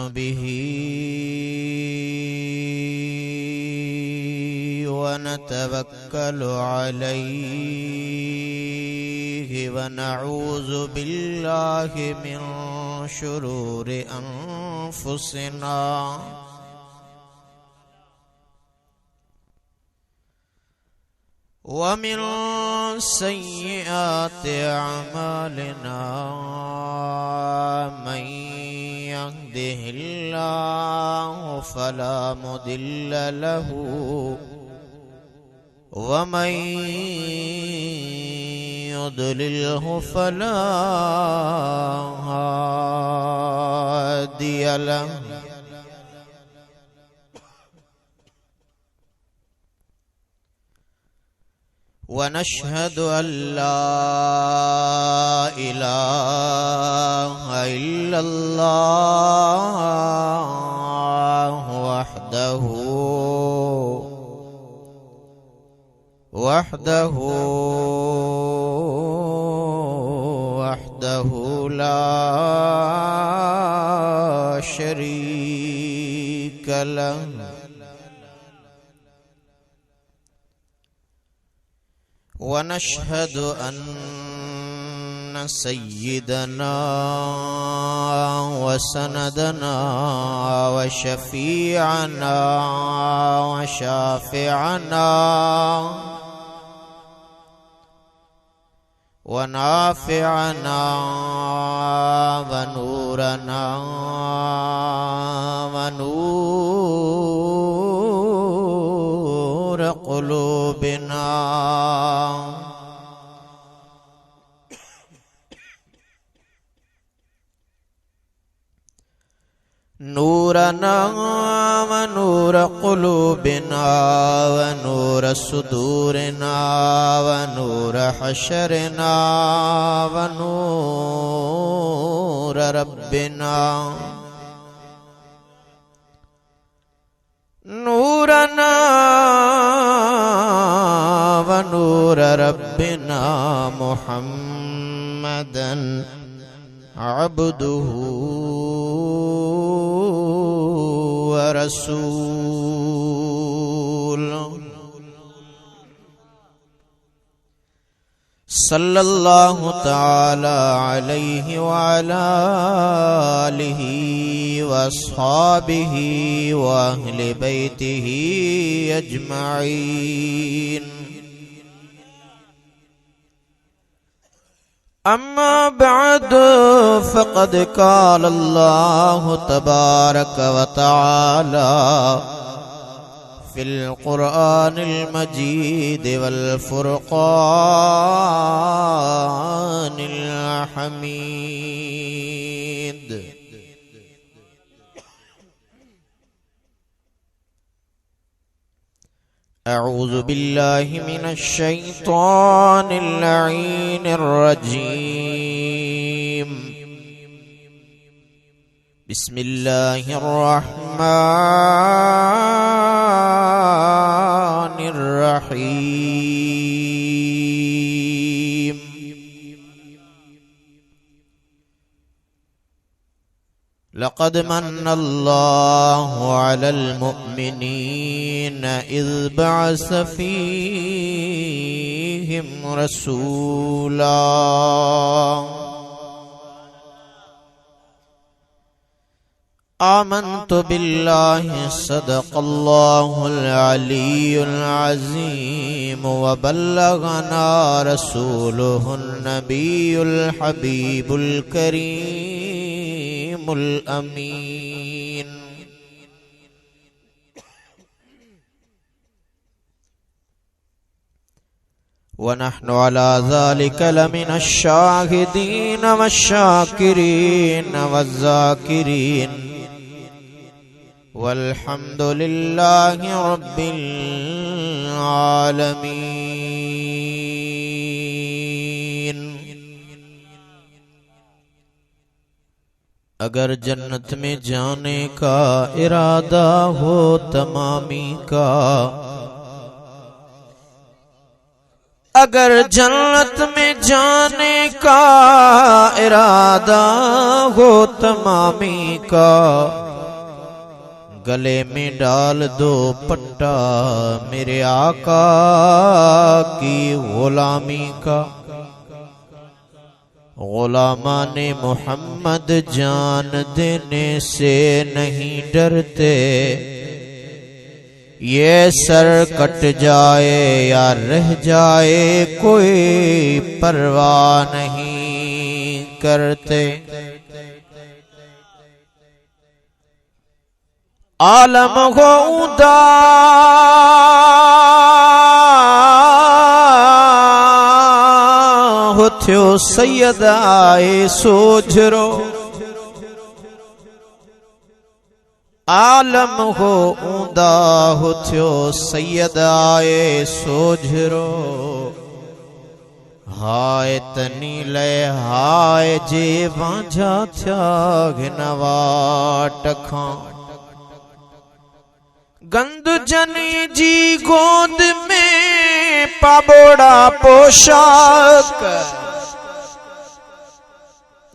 به ونتوكل عليه ونعوذ بالله من شرور أنفسنا ومن سيئات أعمالنا من يهده الله فلا مضل له ومن يضلله فلا هادي له ونشهد أن لا إله إلا الله وحده لا شريك له ونشهد أن سيدنا وسندنا وشفيعنا وشافعنا ونافعنا ونورنا ونور قلوبنا نورنا ونور قلوبنا ونور صدورنا ونور حشرنا ونور ربنا نورنا ونور ربنا محمدا عبده ورسوله صلى الله تعالى عليه وعلى آله وأصحابه وأهل بيته أجمعين أما بعد فقد قال الله تبارك وتعالى في القرآن المجيد والفرقان الحميد أعوذ بالله من الشيطان اللعين الرجيم بسم الله الرحمن الرحيم لقد من الله على المؤمنين إذ بعث فيهم رسولا آمنت بالله صدق الله العلي العظيم وبلغنا رسوله النبي الحبيب الكريم الأمين ونحن على ذلك لمن الشاهدين والشاكرين والذاكرين والحمد لله رب العالمين अगर जन्नत में जाने का इरादा हो तमामी का अगर जन्नत में जाने का इरादा हो तमामी का, गले में डाल दो पट्टा मेरे आका की गुलामी का। गुलामाने मोहम्मद जान देने से नहीं डरते, ये सर कट जाए या रह जाए कोई परवाह नहीं करते। आलम हो उदा हो थियो सैयद आए सोझरो, आलम हो ऊंदा हो थियो सैयद आए सोझरो। हाय तनी ले हाय जे वांझा थिया घिनवाट खां, गंद जनी जी गोद में पाबोड़ा पोशाक,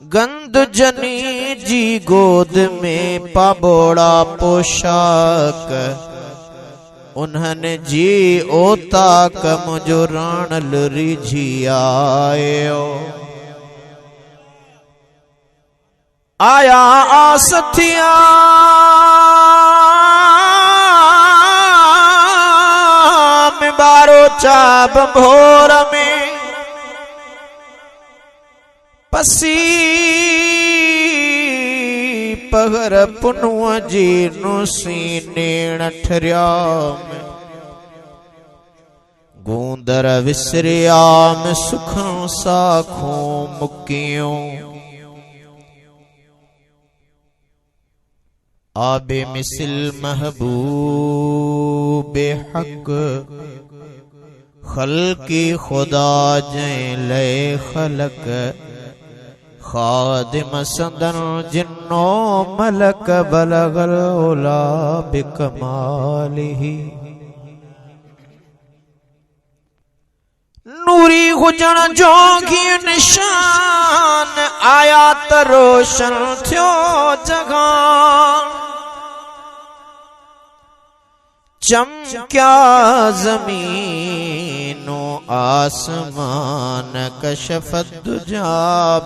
गंद जनी जी गोद में पाबोड़ा पोशाक। उन्हने जी ओता कम जो राणल रिझी आयो, आया आसथिया में बारो चाब भोर में, पसी पगर पुनुआ जी नुसी नेण ठरिया में, गूंदर विसरिया में सुखों साखों मुकियों। आबे मिसिल महबूबे हक, खल्की खुदा जै ले खलक। खादिम सदन जिन्नो मलक, बलगल उला बिकमालिही। नूरी हुजण जोगी निशान, आया त रोशन थियो जगान। चमक्या जमीनो आसमान, कशफत दुजा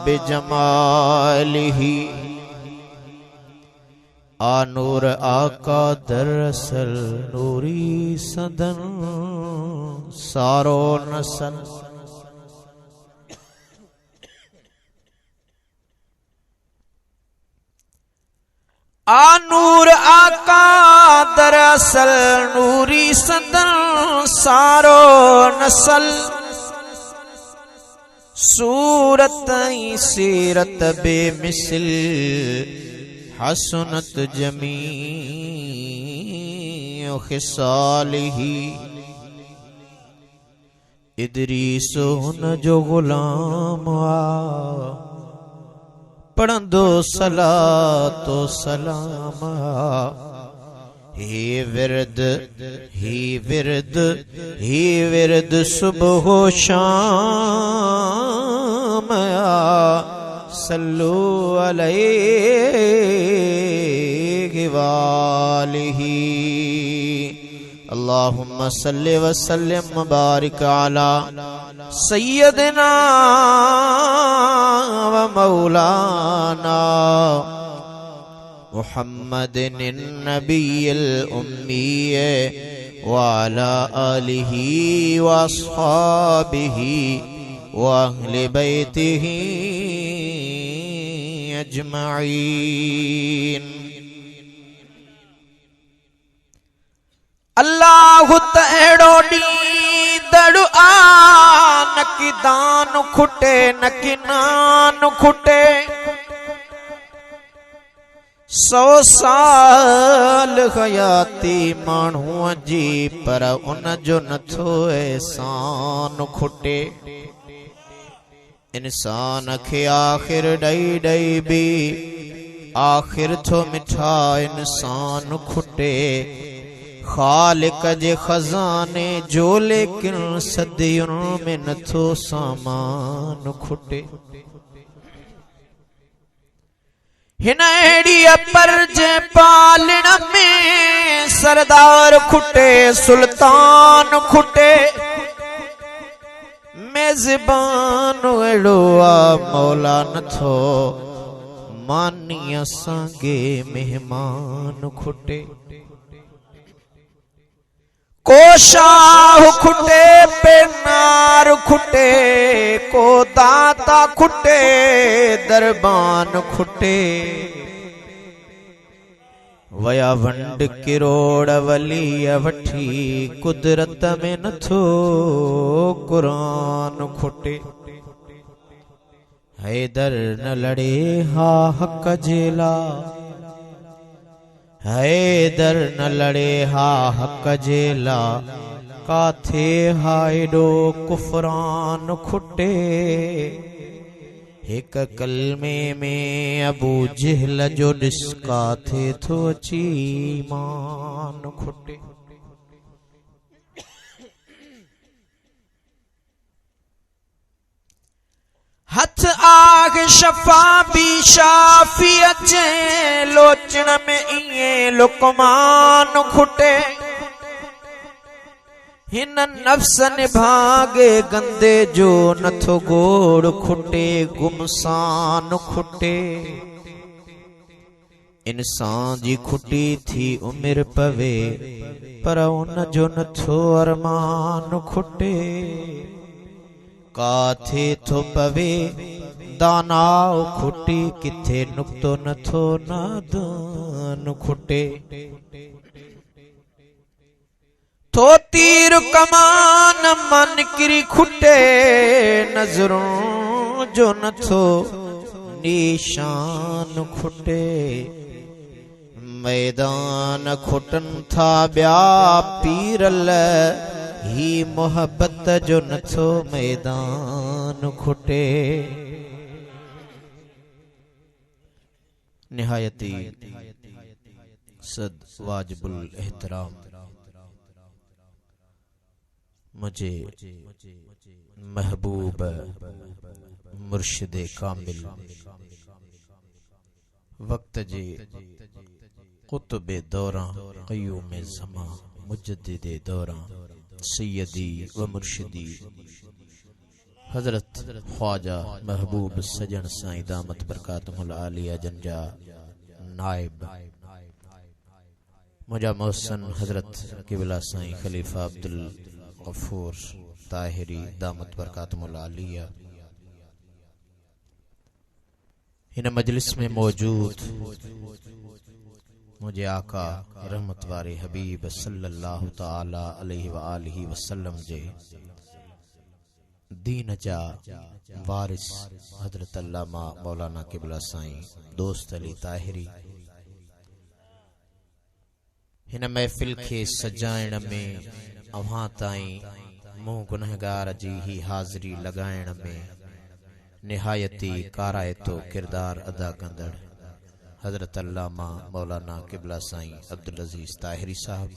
बिजमालिही। आनूर आका दरअसल नूरी सदन सारो नसल। आनूर आका दरअसल नूरी सदन सारो नसल। सूरत सीरत बेमिसल, हसनत जमी खिसालिही। इदरीस हुन जो गुलाम आ, पढ़ंदो सलातो सलाम। ही विरद ही विरद ही विरद सुबह शाम। सल्लु अलैहि वालिही। अल्लाहुम्मा सल्लि व सल्लिम मुबारिक अला सय्यदना व मौलाना मुहम्मदिन नबिय्यिल उम्मी व अला आलिही व अस्हाबिही व अहले बैतिही अजमईन। अल्लाह तहड़ो ॾींदड़ आ, न की दान खुटे न की नान खुटे। 100 साल हयाती माण्हूअ जी, पर उन जो नथो एहसान खुटे। इंसान खे आखिर ॾई ॾई बि आखिर थो मिठा इंसान खुटे। खालिक जे खजाने जो लेकिन सदियुन में नथो सामान खुटे। हिन एड़ी पर जे पालण में सरदार खुटे सुल्तान खुटे। मेज़बान एड़ो आ मौला नथो मानी असांगे मेहमान खुटे। को शाह खुटे पेनार खुटे को दाता खुटे दरबान खुटे। वया वंड किरोड़ वली वठी कुदरत में नथो कुरान खुटे। हैदर न लड़े हा हक जेला हैदर न लड़े हा हक जेला काथे हाइडो कुफरान खुटे। एक कलमे में अबू जहल जो डिस्का थे थो अची मान खुटे। हथ आग शफा भी शाफी अचे लोचन में इए लुकमान खुटे। हिन नफ्स निभागे गंदे जो नथो गोड़ खुटे गुमसान खुटे। इंसान जी खुटी थी उम्र पवे पर उन जो नथो अरमान खुटे। काथे थो पवे दानाओ खुटी किथे नुक्तो नथो नादान खुटे। तो तीर कमान मन किरी खुटे नजरों जो नथो निशान खुटे। मैदान खुटन था ब्या पीरल ही मोहब्बत जो नथो मैदान खुटे। निहायती सद वाजिबुल एहतराम मुझे महबूब मुर्शिदे कामिल वक्त जे कुतुबे दौरा क़य्यूम ज़मा मुजद्दिदे दौरा सैयदी व मुर्शिदी हजरत ख्वाजा महबूब सजन साईं दामत बरकातुहुल आलिया जंजा नायब मुजा मोहसन हजरत किबला साईं खलीफा अब्दुल गफूर ताहिरी दामत बरकातुहुल आलिया इन मजलिस में मौजूद मुझे आका रहमत वारे हबीब सल्लल्लाहु ताला अलैहि व आलिहि वसल्लम जे दीन जा वारिस हजरत अल्लामा मौलाना किबला साईं दोस्त अली ताहिरी हिन महफिल के सजाइण में अवां ताईं मुंह गुनहगार जी ही हाज़िरी लगाइण में निहायती कारायतो किरदार अदा कंदड़ हजरत अल्लामा मौलाना किबला साईं अब्दुल अजीज ताहिरी साहब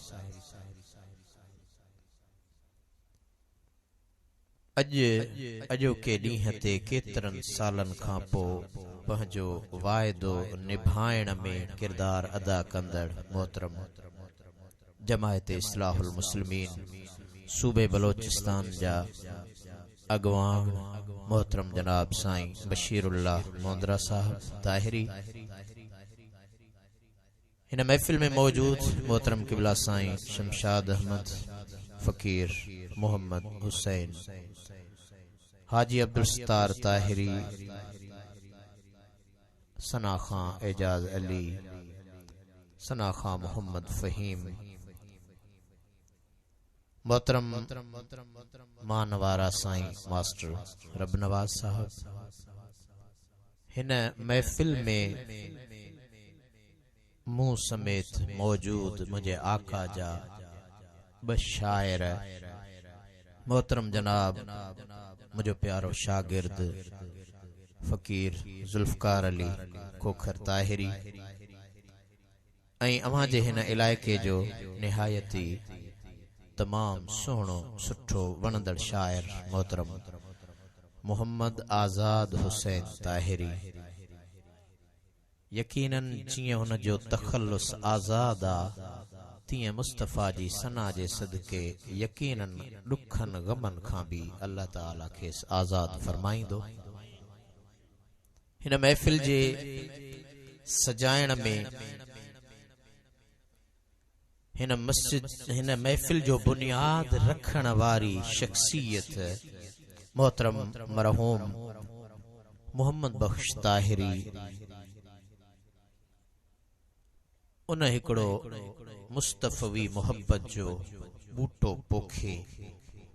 अजो के ॾींहं ते केतरन सालन खां पोइ पंहिंजो वाइदो निभाइण में किरदार अदा कंदड़ मोहतरम जमायत इस्लाहुल मुस्लिमीन सूबे बलोचिस्तान जा अगवान मोहतरम जनाब साईं बशीरुल्लाह मोंदरा साहब ताहिरी इन महफिल में मौजूद मोहतरम किबला साईं शमशाद अहमद फकीर मोहम्मद हुसैन हाजी अब्दुल सत्तार ताहिरी सना खां एजाज अली सना खां मोहम्मद फहीम मोहतरम मानवारा साईं मास्टर रबनवाज साहब हिन महफिल में मुंह समेत मौजूद मुझे आका जा बशायर मोहतरम जनाब मुझे प्यारो शागिर्द फकीर जुल्फकार अली खोखर ताहिरी ऐं अवां जे हिन इलाइक़े जो निहायती तमाम सुहिणो सुठो वणंदड़ शाइर मोहतरम मोहम्मद आज़ाद हुसैन ताहिरी, यकीनन जीअं हुन जो तखल्लुस आज़ाद आ तीअं मुस्तफ़ा जी सना जे सदके यकीनन ॾुखनि ग़मनि खां भी अल्लाह ताला खेसि आज़ाद फरमाईंदो। हिन महफ़िल जे सजाइण में हिन महफ़िल जो बुनियाद रखण वारी शख्सियत मोहतरम मरहूम मोहम्मद बख्श ताहिरी, उन हिकड़ो मुस्तफ़वी मोहब्बत जो बूटो पोखे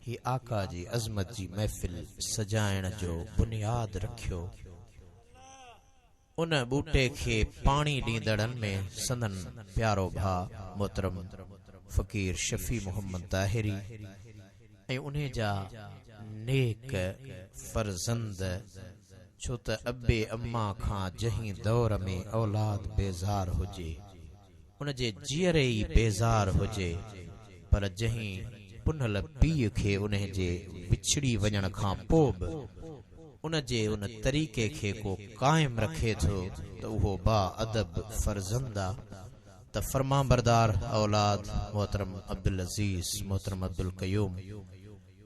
ही आका जी अज़मत जी महफ़िल सजाइण जो बुनियाद रखियो। उन बूटे के पानी ॾींदड़न में संदन प्यारो भा मोहतरम फ़कीर शफी मोहम्मद ताहिरी ऐं उन्हें जा नेक फर्जंद, छो त अब्बे अम्मा खां जहीं दौर में औलाद बेज़ार हुजे उन जे जीअरे ई बेज़ार हुजे, पर जहीं पुनल पीउ खे उन्हें जे विछड़ी वञण खां पोइ बि उन जे उन तरीक़े खे को कायम रखे थो त उहो बा अदब फर्जंदा त फरमाबरदार औलाद मोहतरम अब्दुल अजीज, मोहतरम अब्दुल कयूम,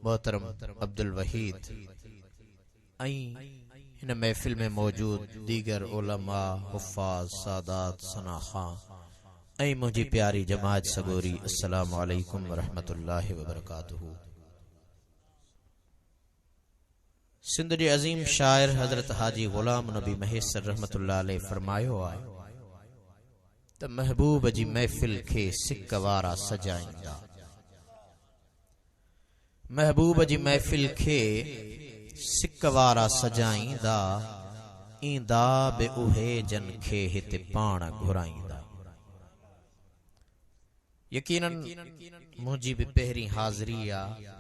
मोहतरम अब्दुल वहीद ऐं हिन महफ़िल में मौजूद दीगर उलमा, हुफ़ाज़, सादात, सनाख़ा ऐं मुंहिंजी प्यारी जमात सगोरी, अस्सलामु अलैकुम वरहमतुल्लाहि वबरकातुहू। सिंध जे अज़ीम शाइर हज़रत हाजी ग़ुलाम नबी महेसर रहमतुल्लाह अलैह फरमायो आहे त महबूब जी महफ़िल खे सिक वारा सजाईंदा, महबूब जी महफ़िल खे सिक वारा सजाईंदा, ईंदा बि उहे जन खे हिते पाण घुराईंदा। यकीनन मुंहिंजी भी पहिरीं हाज़िरी आहे,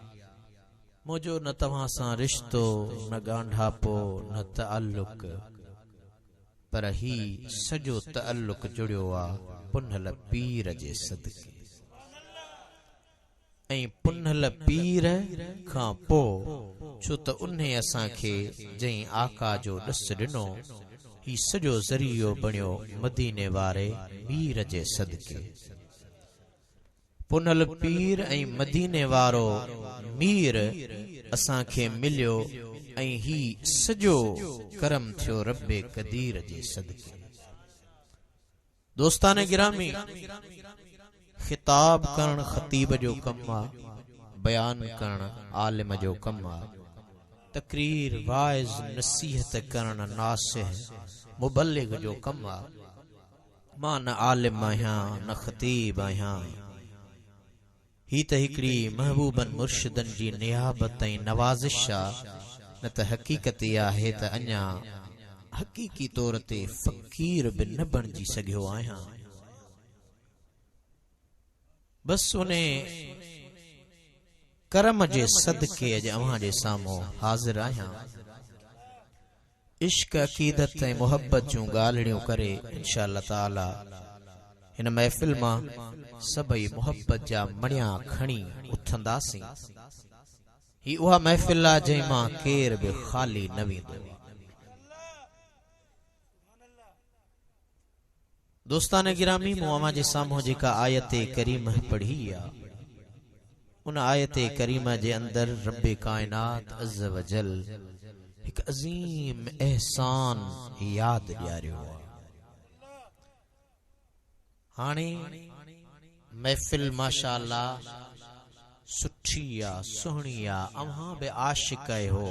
मुझो न तव्हां सां रिश्तो, न गांढापो, न तअल्लुक, पर ही सजो तअल्लुक जुड़ियो आ पुनल पीर जे सदके। ऐं पुनल पीर खां पो छो त उन्हें असां खे जहीं आका जो ॾस ॾिनो, ही सजो ज़रियो बणियो मदीने वारे मीर जे सदके। पुनल पीर ऐं मदीने वारो मीर असां खे मिलियो ऐं ही सजो करम थियो रब्बे कदीर जे सदके। दोस्ताने गिरामी, खिताब करण खतीब जो कम आ, बयान करण आलिम जो कम आ, तकरीर वाइज नसीहत करण नासिह मुबल्लिग जो कम आ। मां न आलिम आहियां न खतीब आहियां, ही त हिकड़ी महबूबन मुर्शिदन जी नियाबत ऐं नवाज़िश आ, न त हकीकत आहे त अञा हकीकी तौर ते फ़कीर भी न बणजी सघियो आहियां। बस उन्हें करम जे सदके अॼु अव्हां जे साम्हूं हाज़िर आहियां। इश्क, अकीदत ऐं मोहब्बत जूं ॻाल्हियूं करे इंशा अल्लाह ताला हिन महफ़िल मां सभई मोहब्बत जा मणिया खणी उथंदासीं। ही उहा महफ़िल आ जंहिं मां केर बि ख़ाली न वेंदो। दोस्ताने गिरामी, मूं अव्हां जे साम्हूं जेका आयत करीम पढ़ी आ, उन आयत करीम जे अंदर रब्बे कायनात अज़्ज़ व जल हिक अज़ीम एहसान याद ॾियारियो आ। हाणे महफ़िल माशाअल्लाह सुठी आ, सुहिणी आ, अव्हां बि आशिक आहियो,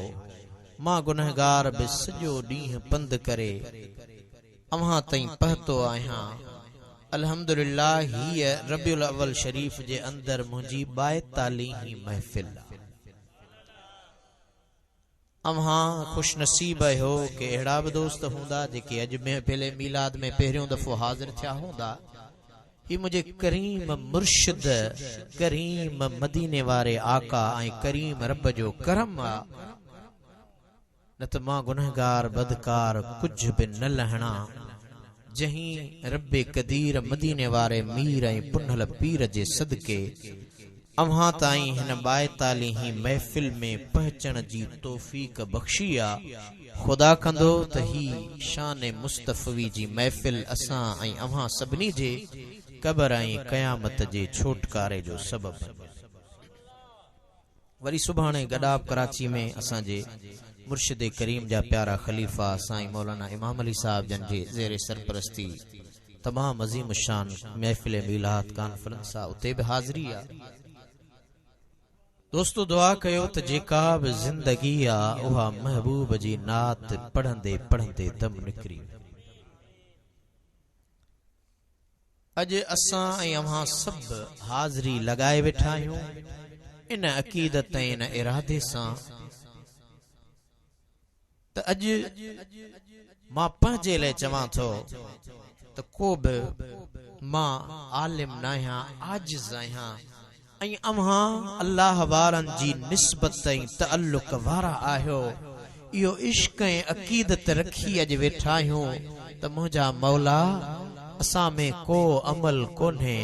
मां गुनहगार बि सॼो ॾींहुं पंधु करे अव्हां ताईं पहुतो आहियां। अल्हम्दुलिल्लाह, हीअ रबीउल अव्वल शरीफ जे अंदर मुंहिंजी 42वीं महफ़िल आ। अव्हां खुश नसीब आहियो कि अहिड़ा बि दोस्त हूंदा जेके अॼु महफ़िल मीलाद में पहिरियों दफ़ो हाज़िर थिया हूंदा। ही मुझे करीम मुर्शिद, करीम मदीने वारे आका ऐं करीम रब जो करम आ, न त मां गुनहगार बदकार कुछ भी न लहणा, जहीं रब्बे कदीर मदीने वारे मीर ऐं पुनल पीर जे सदके अव्हां ताईं हिन 42 ही महफिल में पहुचण जी तौफीक बख्शी आ। खुदा कंदो त ही शान मुस्तफवी जी महफिल असां ऐं अव्हां सभिनी जे कबर ऐं क़यामत जे छोटकारे जो सबब। वरी सुभाणे गडाब कराची में असां जे मुर्शिद करीम जा प्यारा खलीफा साईं मौलाना इमाम अली साहब जन जे ज़ेर सरपरस्ती तमाम अजीम शान महफिल मिलाद कॉन्फ्रेंस आ, उते भी हाज़री आ। दोस्तों दुआ कयो त जेका भी जिंदगी आ उहा महबूब जी नात पढ़ंदे पढ़ंदे दम निकरी। अज असां ऐं अव्हां सब हाज़री लगाए वेठा आहियूं इन अकीदत ऐं इन इरादे सां त अज मां पंहिंजे लाइ चवां थो त को बि मां आलिम न आहियां, आजिज़ आहियां ऐं अव्हां अल्लाह वारनि जी निस्बत ऐं तअल्लुक़ वारा आहियो। इहो इश्क ऐं अकीदत रखी अज वेठा आहियूं त मुंहिंजा मौला असां में को अमल कोन्हे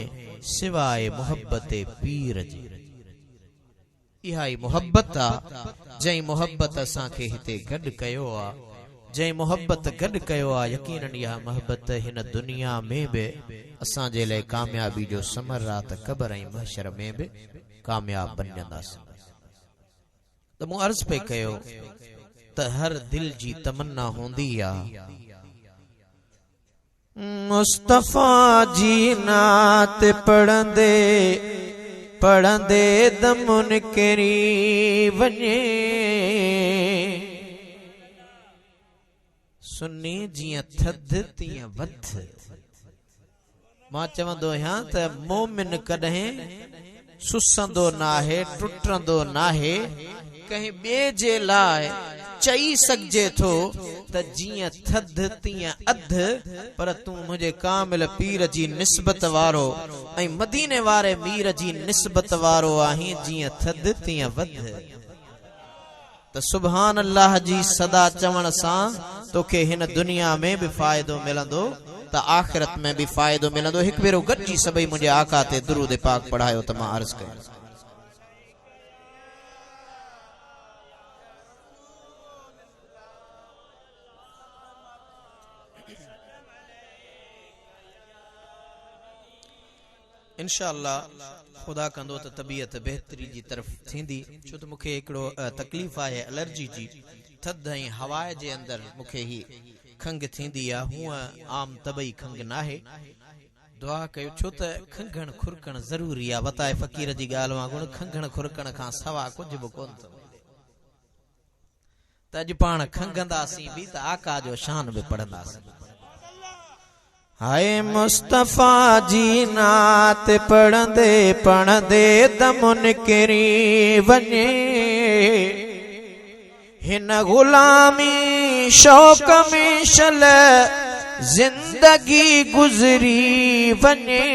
सिवाय मोहब्बत पीर जी। इहा ई मोहब्बत आ जंहिं मोहब्बत असां खे हिते गॾु कयो आ, जंहिं मोहब्बत गॾु कयो आ। यकीनन इहा मोहब्बत हिन दुनिया में बि असां जे लाइ कामयाबी जो समर आ त क़बर ऐं महशर में बि कामयाब बणजंदासीं। त मूं अर्ज़ पे कयो त हर दिल जी तमन्ना हूंदी आ मुस्तफा जी नात पढ़ंदे पढ़ंदे दम निकरी वञे। सुन्नी जियां थध तियां वध। मां चवंदो आहियां त मोमिन कॾहिं सुसंदो नाहे, टुटंदो नाहे, कंहिं ॿिए जे लाइ चई सघजे थो त जियां थध तियां अध, पर तूं मुझे कामिल पीर जी निस्बत वारो ऐं मदीने वारे मीर जी निस्बत वारो आहीं जियां थध तियां वध। त सुभान अल्लाह जी सदा चवण सां तोखे हिन दुनिया में भी फायदो मिलंदो त आखिरत में भी फायदो मिलंदो। हिक भेरो गॾिजी सभई मुझे आका ते दुरूद पाक पढ़ायो त मां अर्ज़ कयां। इंशाअल्लाह खुदा कंदो त तबीयत बेहतरी जी तरफ थींदी, छो त मूंखे हिकिड़ो तकलीफ़ आहे एलर्जी जी। थधि ऐं हवा जे अंदर मूंखे ही खंघ थींदी आहे। हूअं आम तबई खंघ नाहे। दुआ कयो छो त खंघण खुरकण ज़रूरी आहे। वताए फ़कीर जी ॻाल्हि वांगुरु खंघण खुरकण खां सवा कुझु बि कोन थो। त अॼु पाण खंघंदासीं बि त आका जो शान बि पढ़ंदासीं। हाय मुस्तफा जी नात पढ़ंदे पढ़ंदे दम निकरी वञे। हिन गुलामी शौक में शल जिंदगी गुजरी वञे।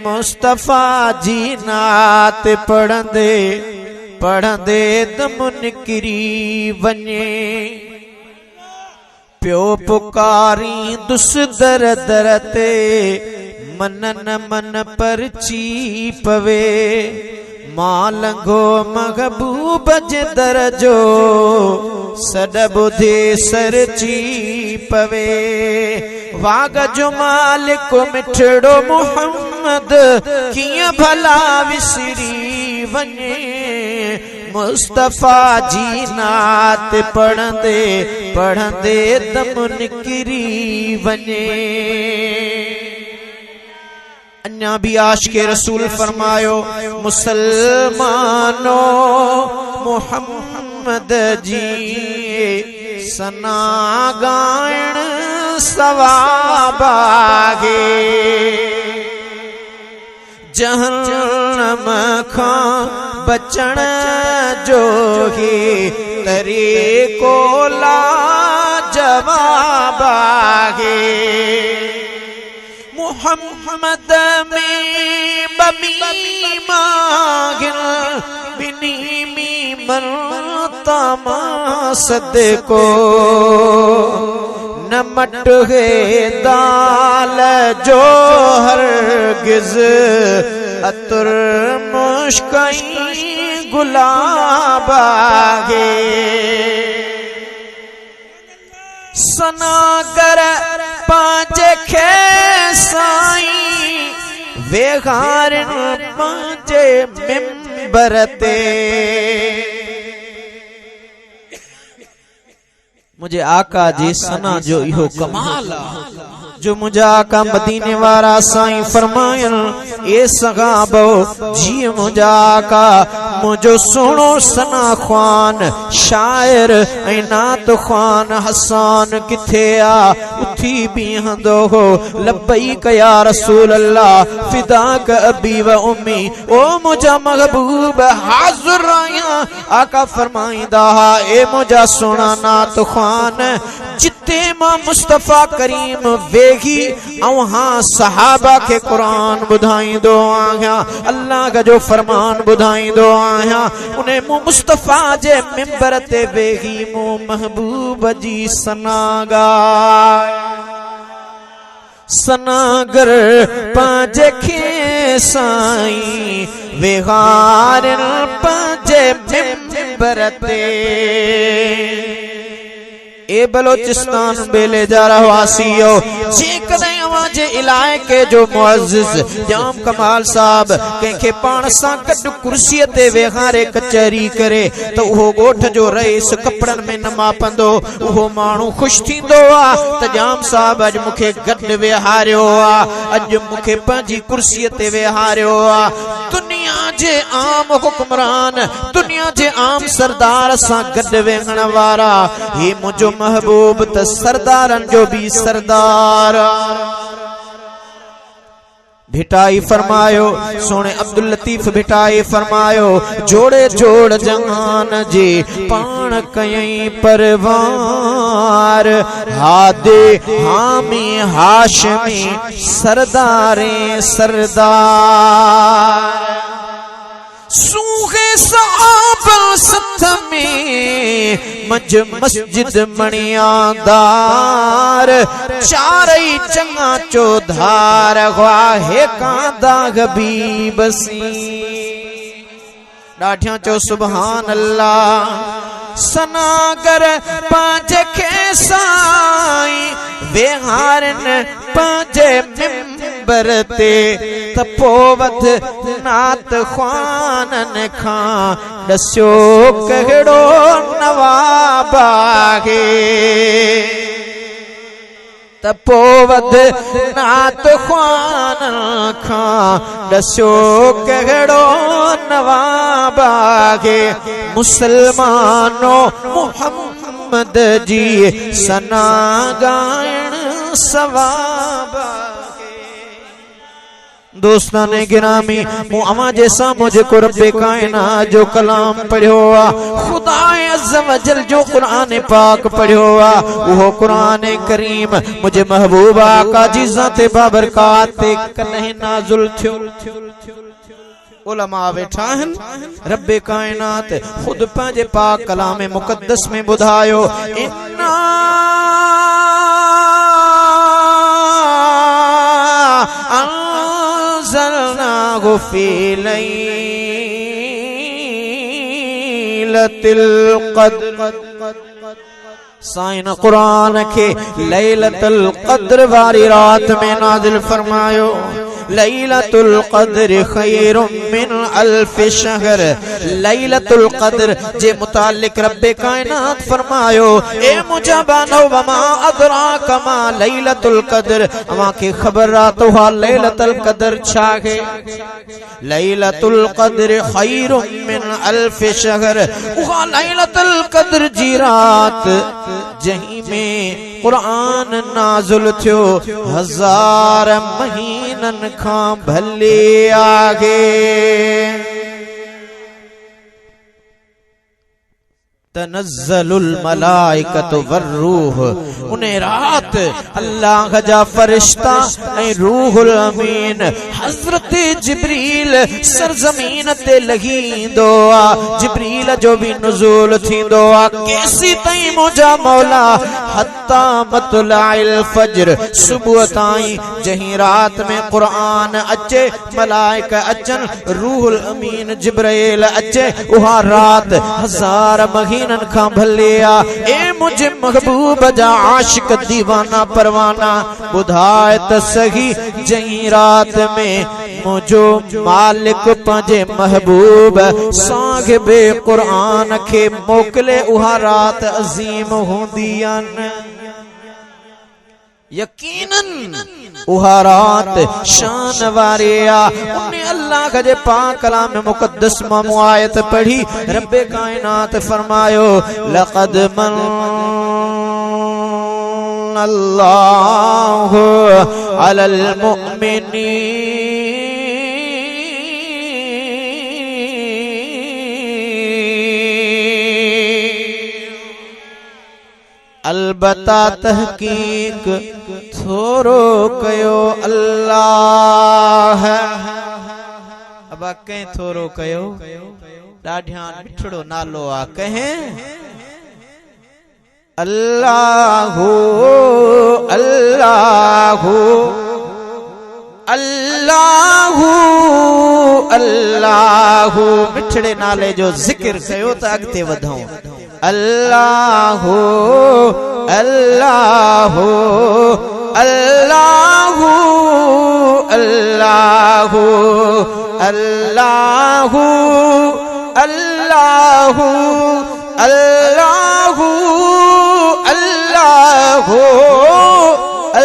मुस्तफा जी नात पढ़ंदे पढ़ंदे दम निकरी वञे। प्यो पुकारी दुस दर दर ते मन न मन परची पवे। मां लंघो महबूब जे दर जो सड बुधे सरची पवे। वाग जो मालिक मिठड़ो मुहम्मद कियां भला विसरी वञे। मुस्तफा जी नात पढ़ंदे पढ़ंदे दम निकरी वञे। अन्या भी आशिक़े रसूल फरमायो मुसलमानो मुहम्मद जी सना गायण सवाब आहे। जहन्नम खां बचण जो ही तरीक़ो लाजवाब आहे। मुहम्मद में बमी मागिल बिनी मी मरतमा सदको नमट है दाल जो हरगिज अतर मुश्कई गुलाब आगे सनागर पांचे खे साई वेगारन पांचे मिंबर ते मुझे आका जी सना जो इहो कमाल जो मुझा आका मदीने वारा साईं फरमायन ए सगाबो जी मुझा आका मुझो सोनो सना ख्वान शायर ऐं नात ख्वान हसान किथे आ उठी बीहंदो हो लब्बैक या रसूल अल्लाह फिदाक अबी व उम्मी ओ मुझा महबूब हाज़िर आया आका फरमाइंदा ए मुझा सोना नात ख्वान जिते मां मुस्तफा करीम वेगी औहां सहाबा के कुरान बुधाइंदो आहियां अल्लाह का जो फरमान बुधाइंदो आहियां उन्हें मुस्तफा जे मिंबर ते वेगी मु महबूब जी सनागा सनागर पांजे खे साईं वेगारन पांजे मिंबर ते ए बलोचिस्तान बेले जा रवासियो जे कदे अवाजे इलाके जो मुअज्जिज जाम कमाल साहब कंखे पान सा कड कुर्सी ते वेहारे कचहरी करे तो वो गोठ जो रईस कपड़न में न मापंदो वो मानू खुश थींदो आ त जाम साहब अज मुखे गड वेहारियो आ अज मुखे पंजी कुर्सी ते वेहारियो आ दुनिया जे आम हुक्मरान दुनिया जे आम सरदार सा गड वेहण वारा हे मुझो महबूब त सरदारन जो भी सरदार भिटाई फरमायो सोने अब्दुल लतीफ भिटाई फरमायो जोड़े जोड़ जहान जी पान कई परवार हादे हामी हाशमी सरदारे सरदार सूखे साहब सथ में मज मस्जिद मणियादार चारई चंगा चौधार वाहे कांदा गबी बसी डाठियां चो सुभान अल्लाह सनागर पांजे खे साई वेहारन पांजे मिंबर ते तपोवत नात ख्वानन खां दस्यो कहिड़ो नवाब आहे तपोवत नात ख्वानन खां दस्यो कहिड़ो नवाब आहे मुसलमानो मुहम्मद जी सना गायण सवाब दोस्ताने गिरामी मु अमा जैसा मुझे को रब्बे कायनात जो कलाम पढ़ियो आ खुदाए अज़्ज़ व जल जो कुरान पाक पढ़ियो आ वो कुरान करीम मुझे महबूबा का जी ज़ाते बाबरकात ते कन्हे नाज़ुल थियो उलमा वेठा हन रब्बे कायनात खुद पंहिंजे पाक कलाम मुक़द्दस में बुधायो इन्ना अंज़लनाहु फी लैलतिल क़द्र साइन कुरान के लैलतुल क़द्र वारी रात में नाज़िल फरमायो लैलतुल क़द्र खैरुम मिन अल्फ शहर लैलतुल क़द्र जे मुतालिक रब्बे कायनात फरमायो ए मुजबानो वमा अदराक मा लैलतुल क़द्र अमा के खबर रात हुआ लैलतुल क़द्र छा है लैलतुल क़द्र खैरुम मिन अल्फ शहर हुआ लैलतुल क़द्र जी रात जहीं में कुरान नाज़ुल थियो हजार महीनन खां भले आगे तनज़्ज़लुल मलाइकतु वर्रूह उन्हें रात अल्लाह जा फरिश्ता ऐं रूहुल अमीन हज़रत जिब्रील सरजमीन ते लहींदो आ जिब्रील जो भी नुज़ूल थींदो आ केसी ताईं मुंहिंजा मौला हत्ता मतलाइल फज्र सुबह ताई जहीं रात में कुरान अचे मलाइका अचन रूहुल अमीन जिब्राइल अचे उहा रात हजार महीनन खां भलिया ए मुझे महबूब जा आशिक दीवाना परवाना बुधाए त सही जहीं रात में मुझो मालिक पंजे महबूब साहिबे कुरान के मोकले उहा रात अजीम होंदियन यकीनन उहा रात शान वारिया उन्हें अल्लाह का जे पाक कलाम मुकद्दस में आयत पढ़ी रब्बे कायनात फरमायो लक़द मन अल्लाहु अलल मुमिनीन अलबत्ता तहकीक थोरो कयो अल्लाह अब कहीं थोरो कयो ॾाढियां मिठड़ो नालो आ कहें अल्लाहु अल्लाहु अल्लाहु अल्लाहु मिठड़े नाले जो जिक्र कयो त अॻिते वधूं अल्लाहु अल्लाहु अल्लाहु अल्लाहु अल्लाहु अल्लाहु अल्लाहु अल्लाहु अल्लाहु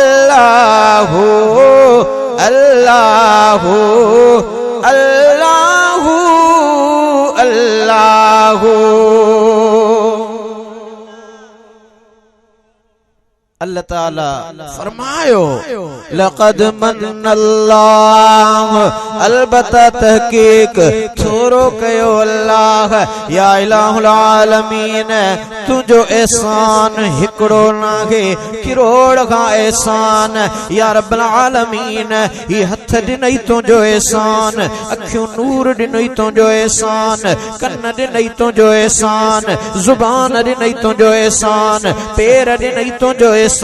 अल्लाहु अल्लाहु अल्लाहु अल्लाह ताला फरमायो लक़द मन्नल्लाह अलबत्ता तहकीक थोरो कयो अल्लाह या इलाहुल आलमीन तुझो एहसान हिकड़ो नाहे किरोड़ का एहसान या रब्बुल आलमीन ये हथ दिनई तुझो एहसान अखियों नूर दिनई तुझो एहसान कन्न दिनई तुझो एहसान जुबान दिनई तुझो एहसान पैर दिनई तुझो एहसान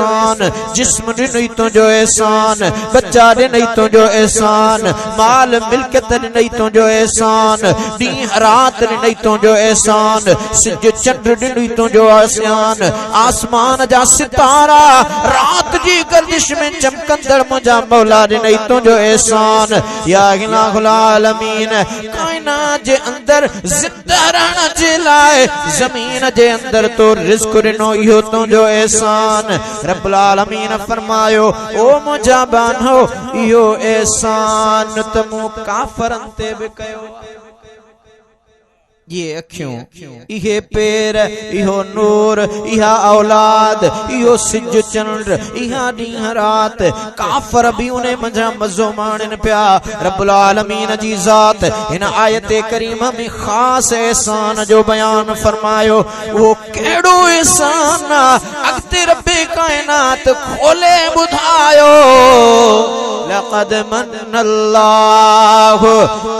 जिस्म दिनई तुझो एहसान बच्चा दिनई तुझो एहसान माल मिल्कियत दिनई तुझो एहसान ॾींहुं रात दिनई तुझो एहसान सिज चंड दिनई तुझो एहसान आसमान जा सितारा रात जी गर्दिश में चमकंदड़ मुंहिंजा मौला दिनई तुझो एहसान या इलाहुल आलमीन कायनात जे अंदर जिंदा रहण जे लाइ ज़मीन जे अंदर तो रिज़्क़ ॾिनो इहो तुझो एहसान रब्बुल आलमीन फरमायो ओ मुंहिंजा बानो इहो एहसान त मूं काफ़रनि ते बि कयो ये अखियों इहे पैर इहो नूर इहा औलाद इहो सिज चंड इहा ॾींहुं रात काफ़र भी उन्हें मंझा मज़ो माणन पिया रब्बुल आलमीन जी ज़ात हिन आयत करीमा में ख़ास एहसान जो बयान फरमायो वो केड़ो एहसान अॻिते रब्बे कायनात खोले ॿुधायो लक़द मन्नल्लाहु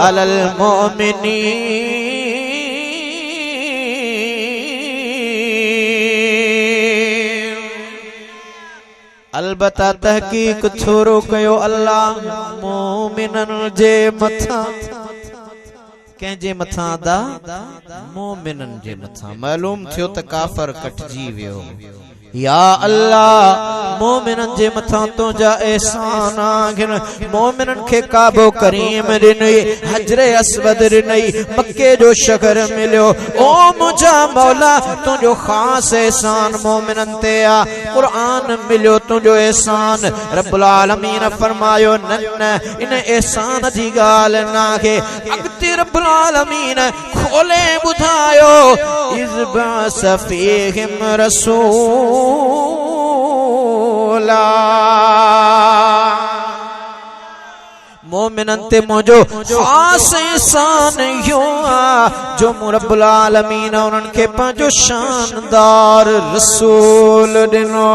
अलल मुमिनीन अलबत्ता तहकीक थोरो कयो अल्लाह मोमिनन जे मथा कंहिंजे मथा दा मोमिनन जे मथा मालूम थियो त काफ़र कटजी वियो या अल्लाह मोमिनन जे मथा तुंहिंजा एहसान आहिनि मोमिनन खे काबो करीम ॾिनई हजरे अस्वद ॾिनई मक्के जो शहर मिलियो ओ मुंहिंजा मौला तुंहिंजो ख़ासि एहसान मोमिनन ते आहे क़ुरान मिलियो तुंहिंजो एहसान रब्बुल आलमीन फरमायो न इन एहसान जी ॻाल्हि नाहे अॻिते रब्बुल आलमीन खोले ॿुधायो इज़ बअस फ़ीहिम रसूल मोमिनन ते मुझो खास एहसान यो जो रब्बुल आलमीन उन्हनि खे पंहिंजो शानदार रसूल ॾिनो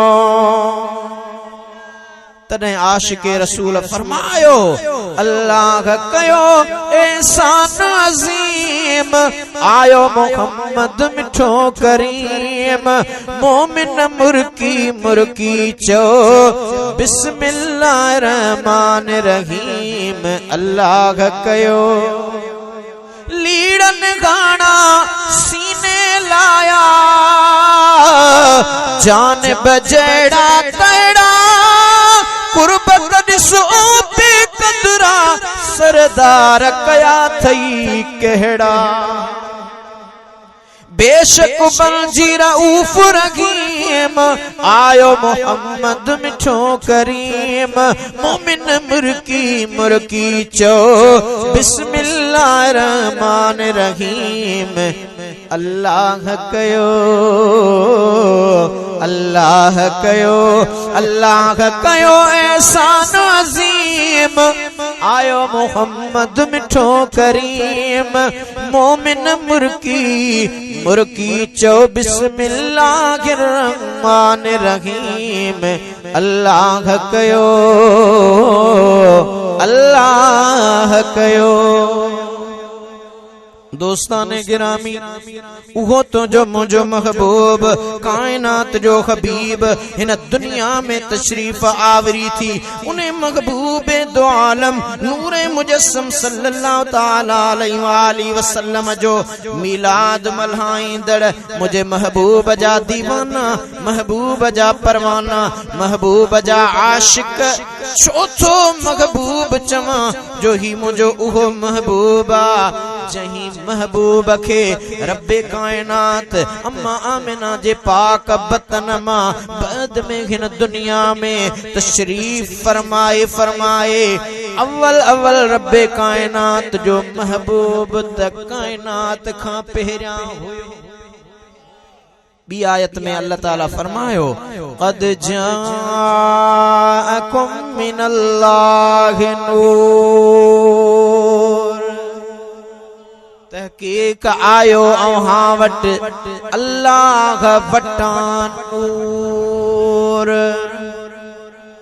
तने आशिके रसूल फरमायो अल्लाह कयो एहसान अज़ीम रहीम आयो मोहम्मद मिठो करीम मोमिन मुर्की मुर्की चो बिस्मिल्लाह रहमान रहीम अल्लाह कयो लीड़न गाना सीने लाया जान बजेड़ा तड़ा कुर्बत दिसो पे कदरा सरदार कया थई कहड़ा बेशक बंजीरा ऊफ रहीम आयो मोहम्मद मिठो करीम मोमिन मुर्की मुर्की चो बिस्मिल्लाह रहमान रहीम अल्लाह कयो अल्लाह कयो अल्लाह कयो एहसान अजीम आयो मोहम्मद मिठो करीम मोमिन मुर्की मुर्की चो बिस्मिल्लाहिर रहमानिर रहीम अल्लाह कयो अल्लाह कयो दोस्ताने गिरामी उहो तो जो मुझो महबूब कायनात जो हबीब इन दुनिया में तशरीफ आवरी थी उन्हें महबूब दो आलम नूरे मुजस्सम सल्लल्लाहु ताला अलैहि वसल्लम जो मिलाद मल्हाइंदड़ मुझे महबूब जा दीवाना महबूब जा परवाना महबूब जा आशिक चौथो महबूब चवा जो ही मुझो उहो महबूबा जही महबूब के रब्बे कायनात अम्मा आमिना जे पाक बतन मां बाद में हिन दुनिया में तशरीफ फरमाए फरमाए अव्वल अव्वल रब्बे कायनात जो महबूब तक कायनात खां पहरिया हुयो बी आयत में अल्लाह ताला फरमायो क़द जाअकुम मिनल्लाहि नूर तहकीक आयो अवहां वट अल्लाह वटान नूर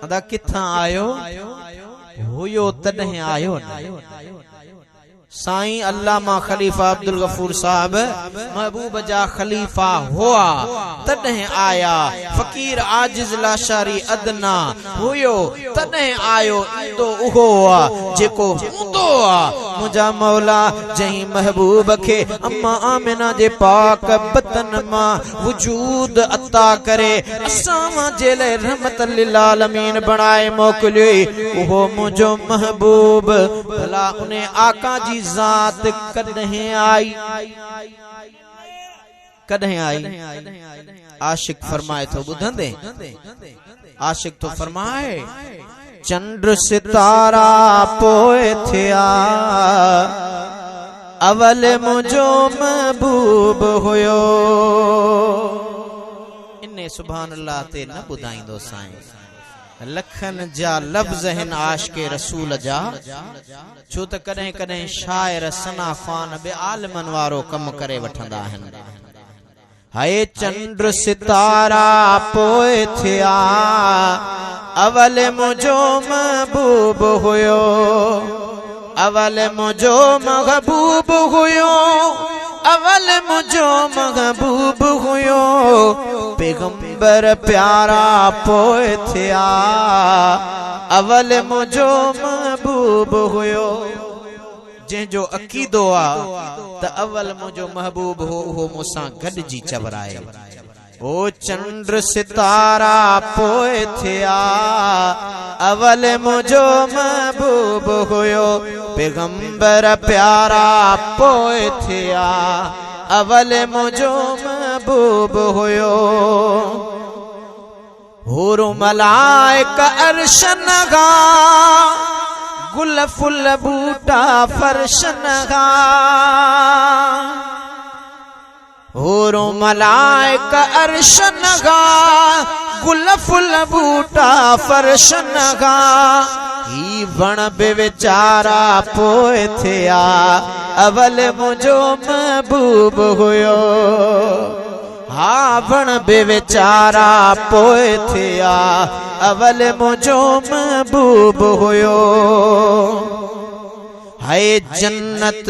अदा किथा आयो होयो तॾहिं आयो न साईं अल्लामा खलीफा अब्दुल गफूर साहब महबूब जा खलीफा हुआ तॾहिं आया फकीर आजिज लाशारी अदना हुयो तॾहिं आयो ईंदो उहो जेको हूंदो मुंहिंजा मौला जही महबूब खे अम्मा आमिना जे पाक बतन मां वजूद अता करे असां जे लाइ रहमत लिल आलमीन बनाए मोकिलियो उहो मुंहिंजो महबूब भला उन्हें आका जी जात कदहीं आई आशिक फरमाए तो बुधंदे आशिक तो फरमाए चंद्र सितारा पोए थिया अवल मुझो महबूब हुयो इन्ने सुभान अल्लाह ते न बुधाइंदो साईं लखन जा लफ्ज हिन आशिके रसूल जा छो त कॾहिं कॾहिं शायर सना ख़ान बे आलमन वारो कम करे वठंदा आहिनि हाय चंद्र सितारा पोए थिया अवल मुझो महबूब हुयो अवल मुझो महबूब हुयो अवल मुझो महबूब हुयो पैगंबर प्यारा पोए थिया अवल मुझो महबूब हुयो जंहिंजो अकीदो आ त अवल मुझो महबूब हो उहो मूंसां गॾिजी चवराए ओ चंद्र सितारा पोए थिया अवल मुझो महबूब हुयो पैगंबर प्यारा पोए थिया अवल मुझो महबूब हुयो हुर मलाइक अर्श नगा गुल फुल बूटा फर्श नगा हुरो मलाइक अर्श नगा गुल फुल बूटा फर्श नगा ही वण बेचारा पोए थिया अवल मुझो महबूब हुयो हा वण बेचारा पोए थिया अवल मुझो महबूब हुयो है जन्नत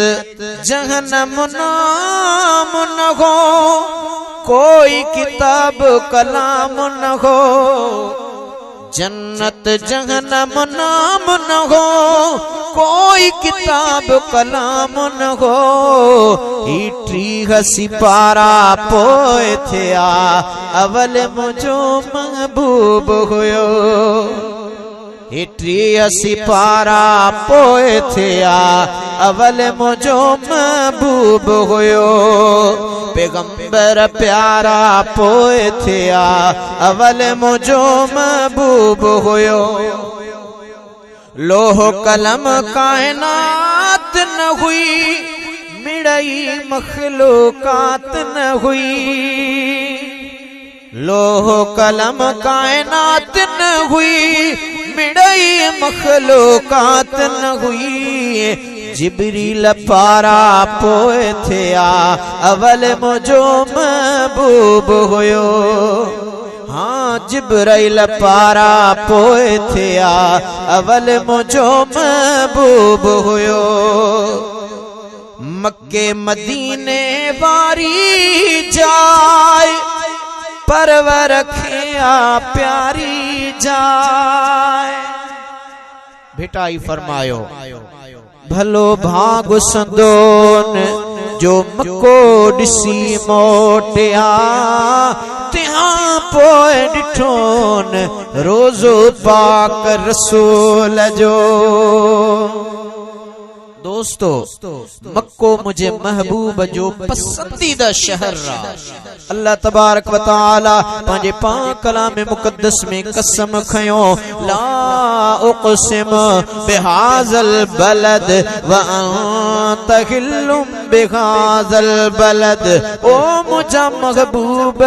जहन्नम नाम न हो, कोई किताब कलाम न हो। जन्नत जहन्नम नाम न हो, कोई किताब कलाम न हो। ईटी हसी पारा पोए थे अवल मुझो महबूब हुयो। ईटी हसी पारा पोए थे अवल मुझो महबूब हुयो। पैगंबर प्यारा पोए थे अवल मुझो महबूब हुयो। लोह कलम कायनात न हुई, मिड़ई मखलूकात न हुई। लोह कलम कायनात न हुई, मिड़ई मखलूकात न हुई। जिब्रील पारा पोए थे अवल मुझो महबूब हुयो। हाँ जिब्राइल पारा पोए थे अवल मुझो महबूब हुयो। मक्के मदीने वारी जाए, परवर रखिया प्यारी जाए। भिटाई फरमायो भलो भाग संदोन जो मको डिसी मोटिया। तिहां पोए डिठोन रोजो पाक रसूल जो। दोस्तों मक्को मुझे महबूब जो पसंदीदा शहर रहा। अल्लाह तबारक व तआला पंहिंजे पाक कलाम मुक़द्दस में कसम खयो, ला उक़सिम बिहाज़ल बलद व अंत हिल्लुम बिहाज़ल बलद। ओ मुझा महबूब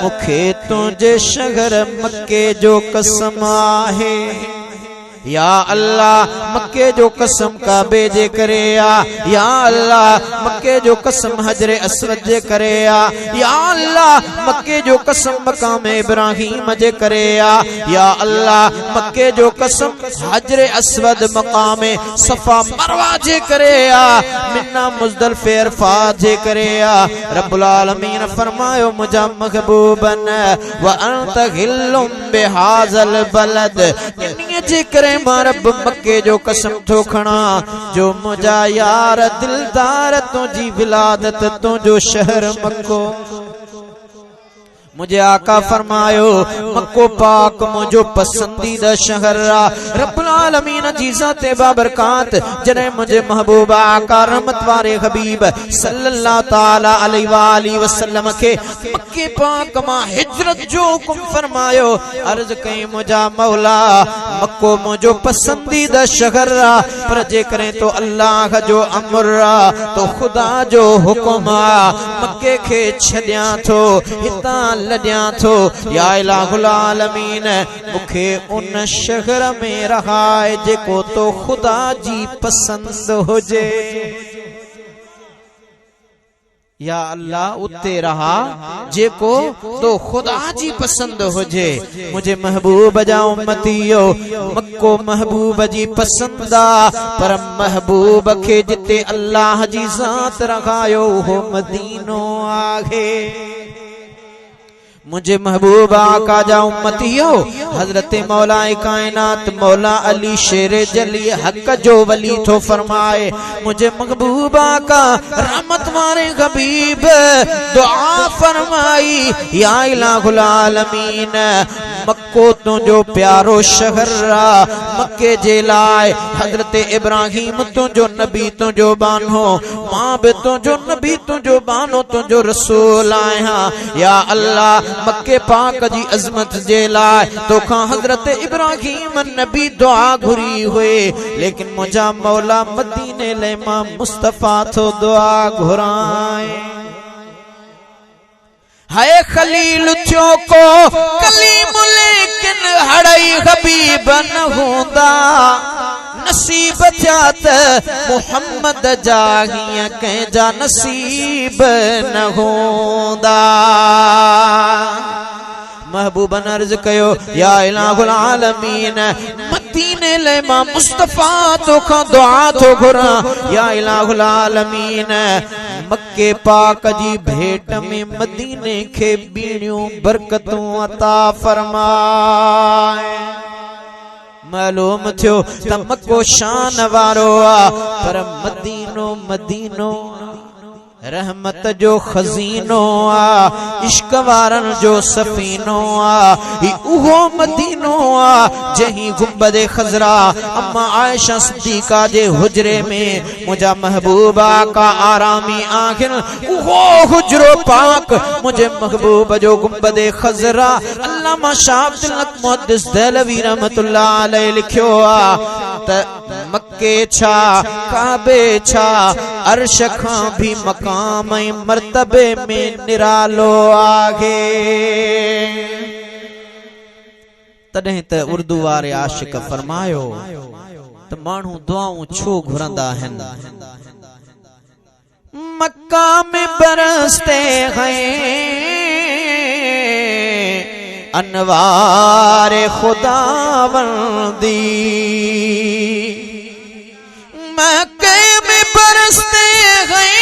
मुखे तुझे शहर मक्के जो कसम आहे। या अल्लाह मक्के जो कसम काबे जे करे या अल्लाह मक्के जो कसम हजरे अस्वद जे करे या अल्लाह मक्के जो कसम मकाम इब्राहिम जे करे या अल्लाह मक्के जो कसम हजरे अस्वद मकाम सफा मरवा जे करे मिन्ना मुज़दलिफ़ अरफा जे करे। रब्बुल आलमीन फरमायो मुझा महबूबन व अंत हिल्लुम बिहाज़ल बलद। इन्हीं जे करे रब मक्के जो कसम थो खणा जो मुझा यार दिलदार तुझी विलादत तुझो शहर मक्को। मुझे आका फरमायो मक्को पाक मुझो पसंदीदा शहर रब्बुल आलमीन जी ज़ात बाबरकात जने मुझे महबूब आका रहमत वारे हबीब सल्लल्लाहु ताला अलैहि वसल्लम के मक्के पाक मां हिजरत जो हुक्म फरमायो। अर्ज कई मुझा मौला मक्को मुझो पसंदीदा शहर पर जे करें तो अल्लाह जो अमर तो खुदा जो हुक्म मक्के के छड्या थो हिता लड्या थो। या इलाहुल आलमीन मुखे उन शहर में रहाए जेको तो खुदा जी पसंद हुजे। या अल्लाह उते रहा जेको तो खुदा जी पसंद हुजे। मुझे महबूब जा उम्मतियो मक्को महबूब जी पसंदा पर महबूब के जिते अल्लाह जी ज़ात रखायो हो मदीनो आगे। मुझे महबूब आका जा उम्मतियो हजरत मौला कायनात मौला अली शेर जली हक जो वली तो फरमाए। मुझे महबूब आका रहमत वारे हबीब दुआ फरमाई या इलाहुल आलमीन मक्को तुझो प्यारो शहर मक्के जे लाए हजरत इब्राहिम तुझो नबी तुझो बानो मां बे तुझो नबी तुझो बानो तुझो रसूल आया। या अल्लाह मक्के पाक जी अजमत जे लाए तो खां हजरत इब्राहिम नबी दुआ घुरी हुए लेकिन मुझा मौला मदीने ले मां मुस्तफा तो दुआ घुराए। हाय खलील चोको कलीम लेकिन हड़ई हबीब न होंदा नसीब जात मोहम्मद जागिया के जा नसीब न होंदा। महबूबन अर्ज कयो या इलाहुल आलमीन मदीने ले मां मुस्तफा तो खां दुआ तो घुरा या इलाहुल आलमीन मक्के पाक जी भेट में मदीने के बीणियों बरकतों अता फरमाए। मालूम थियो त मक्को शान वारो आ पर मदीनो मदीनो रहमत जो खजीनो आ इश्क वारन जो सफीनो आ ही उहो मदीनो आ जही गुंबद खजरा अम्मा आयशा सिद्दीका जे हुजरे में मुझा महबूबा का आरामी आखिर उहो हुजरो पाक मुझे महबूब जो गुंबद खजरा अल्लामा शाह अब्दुल हक मुहद्दिस देहलवी रहमतुल्लाह अलैहि लिखियो आ त मक्के छा काबे छा अर्श खां भी मकाम मर्तबे में निरालो आगे। तॾहिं त उर्दू वारे आशिक फरमायो त माण्हू दुआऊं छो घुरंदा आहिनि। मक्का में बरसते हैं अनवारे खुदावंदी मक्के में बरसते हैं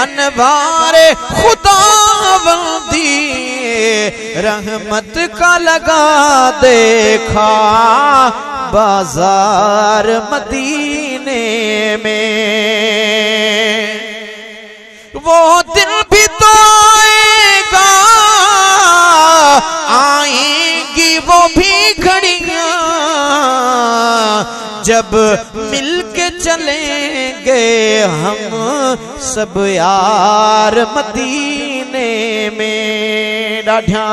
अनवारे खुदावंदी रहमत का लगा देखा बाजार मदीने में। वो दिन भी तो आएगा आएंगी वो भी घड़ियां जब मिलके चलेंगे हम सब यार मदीने में। डाढ़िया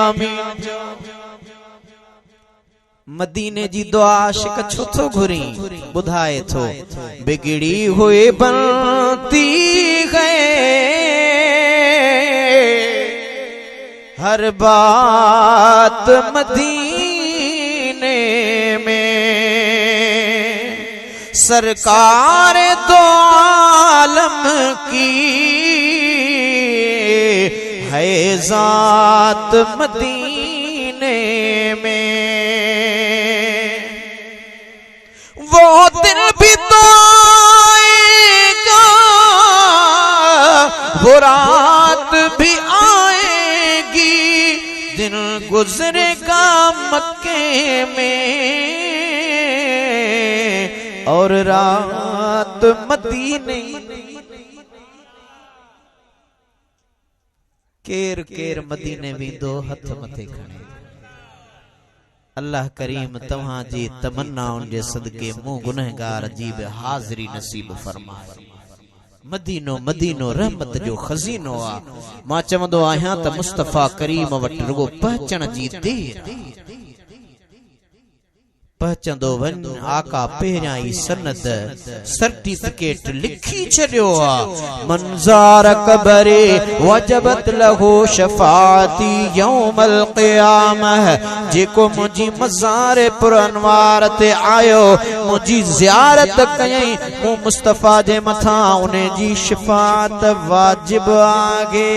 मदीने जी दुआ आशिक छो थो घुरी बुधाए थो बिगड़ी हुई बनती है हर बात मदीने में। सरकार दो आलम की है जात मदीने में। वो दिन भी तो आएगा वो रात भी आएगी दिन गुजरेगा मक्के में और रात मदीने। केर केर मदीने भी दो हथ मथे खणे अल्लाह करीम तव्हां जी तमन्नाउनि जे सदके मूं गुनहगार जी बि हाज़िरी नसीब फरमाए। मदीनो मदीनो रहमत जो खजीनो आ। मां चवंदो आहियां त मुस्तफा करीम वटि रुगो पहुचण जी देर पहुचंदो वन आका पहिरियां ई सनद सर्टिफिकेट लिखी छॾियो आ। मंज़ार कबरे वजबत लहू शफाती यौमल क़ियामह जेको मुंहिंजी मज़ार पुरअनवार ते आयो मुंहिंजी ज़ियारत कयई मूं मुस्तफा जे मथां उन जी शिफात वाजिब आगे।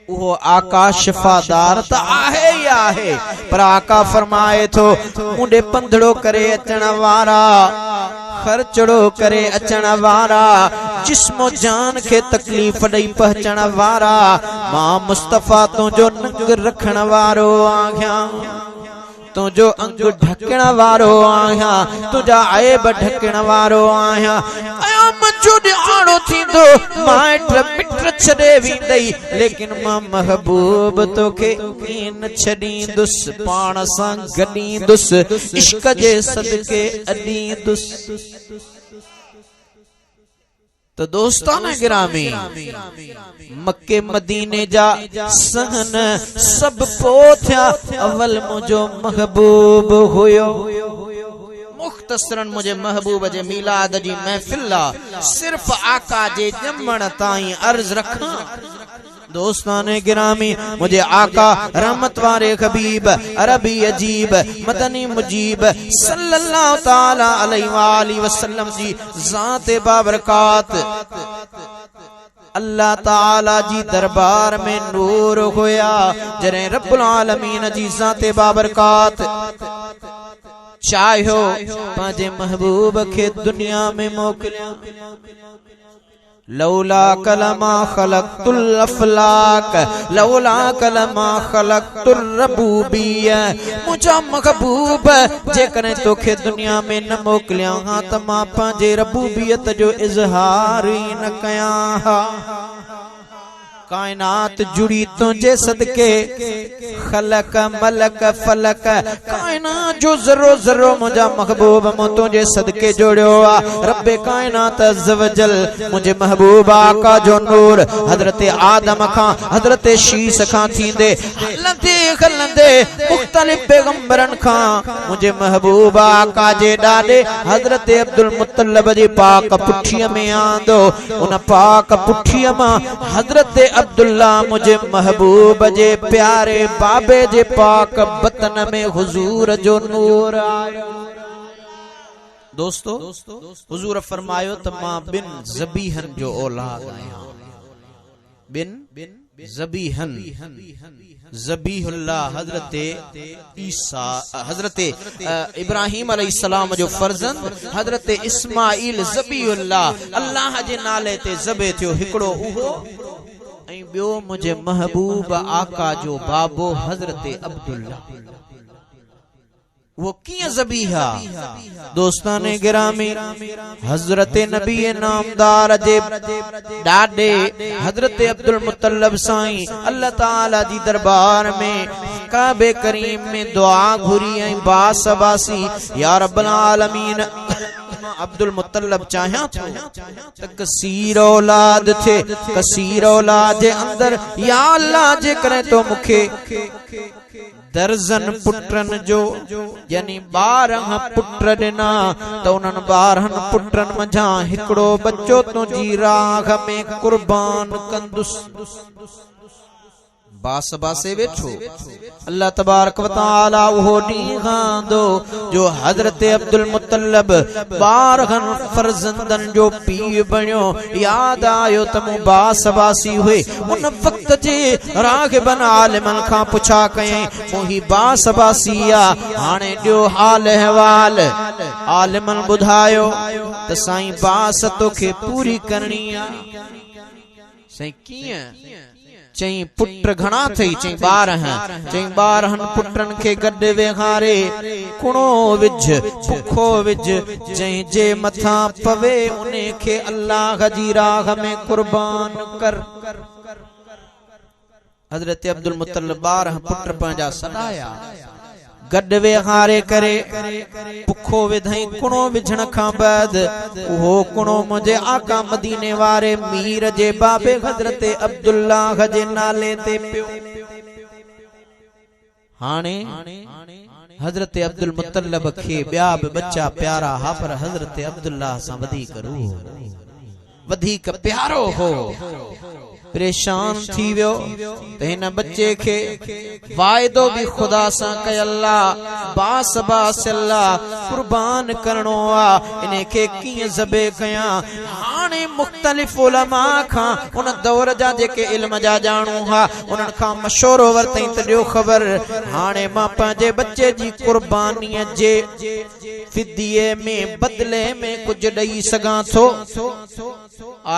वो आका शिफादार त आहे ही आहे पर आका फरमाए थो मुंडे पंधड़ो करे अचण वारा खर्चड़ो करे अचण वारा जिस्मो जान के तकलीफ ॾेई पहुचण वारा मां मुस्तफा तुंहिंजो नंग रखण वारो आहियां तुंहिंजो अंग ढकण वारो आहियां तुंहिंजा ऐब ढकण वारो आहियां। थींदो माइट मिट छॾे वेंदई लेकिन मां महबूब तोखे न छॾींदुसि पाण सां गॾींदुसि इश्क जे सदके अॾींदुसि। तो दोस्तान गिरामी मक्के मदीने जा सहन सब पोथिया अवल मुझो महबूब हुयो। मुख्तसरन मुझे महबूब जे मिलाद जी महफिल सिर्फ आका जे जमण ताई अर्ज रखा। दोस्ताने गिरामी मुझे आका रहमत वारे खबीब अरबी अजीब मदनी मुजीब सल्लल्लाहु ताला अलैहि वसल्लम जी जात बाबरकात अल्लाह ताला जी दरबार में नूर होया जरे रब्बुल आलमीन जी ज़ाते बाबरकात चाहो पांजे महबूब के दुनिया में मोकलिया लौला कलमा खलक़तुल अफलाक लौला कलमा खलक़तुर रबूबिया मुझा महबूब जेकने तोखे दुनिया में न मोकलिया हां त मां पंहिंजे रबूबियत जो इज़हार ही न कया हा कायनात जुड़ी तुझे सदके खलक मलक फलक कायनात जो जरो जरो मुझा महबूब मो तुझे सदके जोड़ियो आ रब्बे कायनात अज़्ज़ व जल मुझे महबूब आका जो नूर हजरत आदम खां हजरत शीस खां थींदे हलंदे हलंदे मुख्तलिफ पैगंबरन खां मुझे महबूब आका जे ॾाॾे हजरत अब्दुल मुत्तलिब जी पाक पुठीअ में आंदो उन पाक पुठीअ मां हजरत अब्दुल्ला मुझे महबूब जे प्यारे बाबे जे पाक बतन में हुजूर जो नूर आयो। दोस्तों हुजूर फरमायो त मां बिन ज़बीहन जो औलाद आया बिन ज़बीहन ज़बीहुल्लाह हजरत ईसा हजरत इब्राहिम अलैहिस्सलाम जो फर्जंद हजरत इस्माइल ज़बीहुल्लाह अल्लाह जे नाले ते ज़बे थियो हिकड़ो उहो ऐं बियो मुझे महबूब आका जो बाबो हजरत अब्दुल्ला वो किया ज़बीहा दोस्ताने गिरामी हजरत नबी नामदार जे ॾाॾे हजरत अब्दुल मुत्तलिब साईं अल्लाह ताला जी दरबार में काबे करीम में दुआ घुरी ऐं बास बासी या रब्बल आलमीन अब्दुल मुत्तलिब चाह्या तो कसीर औलाद थे कसीर औलाद जे अंदर या अल्लाह जे करे तो मुखे दर्जन पुत्रन जो यानी 12 पुत्र दिना तो उन्हनि 12 पुत्रन मझा हिकड़ो बच्चो तुझी राह में कुर्बान कंदुस बास बासे वेठो अल्लाह तबारक व तआला वो ॾींहुं दो जो हजरत अब्दुल मुत्तलिब 12 फर्जंदन जो पीउ बणियो याद आयो त मूं बास बासी हुए उन वक्त जे राग़िबन आलिमन खां पुछा कयईं मोही बास बासी आ हाणे ॾियो हाल अहवाल आलिमन ॿुधायो त साईं बास तोखे पूरी करणी आ साईं कीअं चई पुत्र घणा थई चई 12 चई 12 पुत्रन के गड्डे वेहारे कुणो विझ पुखो विझ चई जे मथा पवे उने के अल्लाह जी राह में कुर्बान कर हजरत अब्दुल मुत्तलिब 12 पुत्र पंहिंजा सदाया गड वेहारे करे पुखो विधई कुणो विझण खां बाद वो कुणो मुझे आका मदीने वारे मीर जे बाबे हजरत अब्दुल्लाह जे नाले ते पियो हाणे हजरत अब्दुल मुत्तलिब खे ॿिया बि बच्चा प्यारा हा पर हजरत अब्दुल्लाह सां वधीक प्यारो हो परेशान थी वियो त हिन बच्चे के वायदो भी खुदा सा कयल्ला बास बास अल्लाह कुर्बान करणो आ इने के कीअं ज़बे कया हाणे मुख्तलिफ उलमा खां उन दौर जा जेके इल्म जा ॼाणू हा उन्हनि खां मशवरो वरतई त ॾियो ख़बर हाणे मां पंहिंजे बच्चे जी कुर्बानीअ जे फिदिये में बदले में कुछ ॾेई सघां थो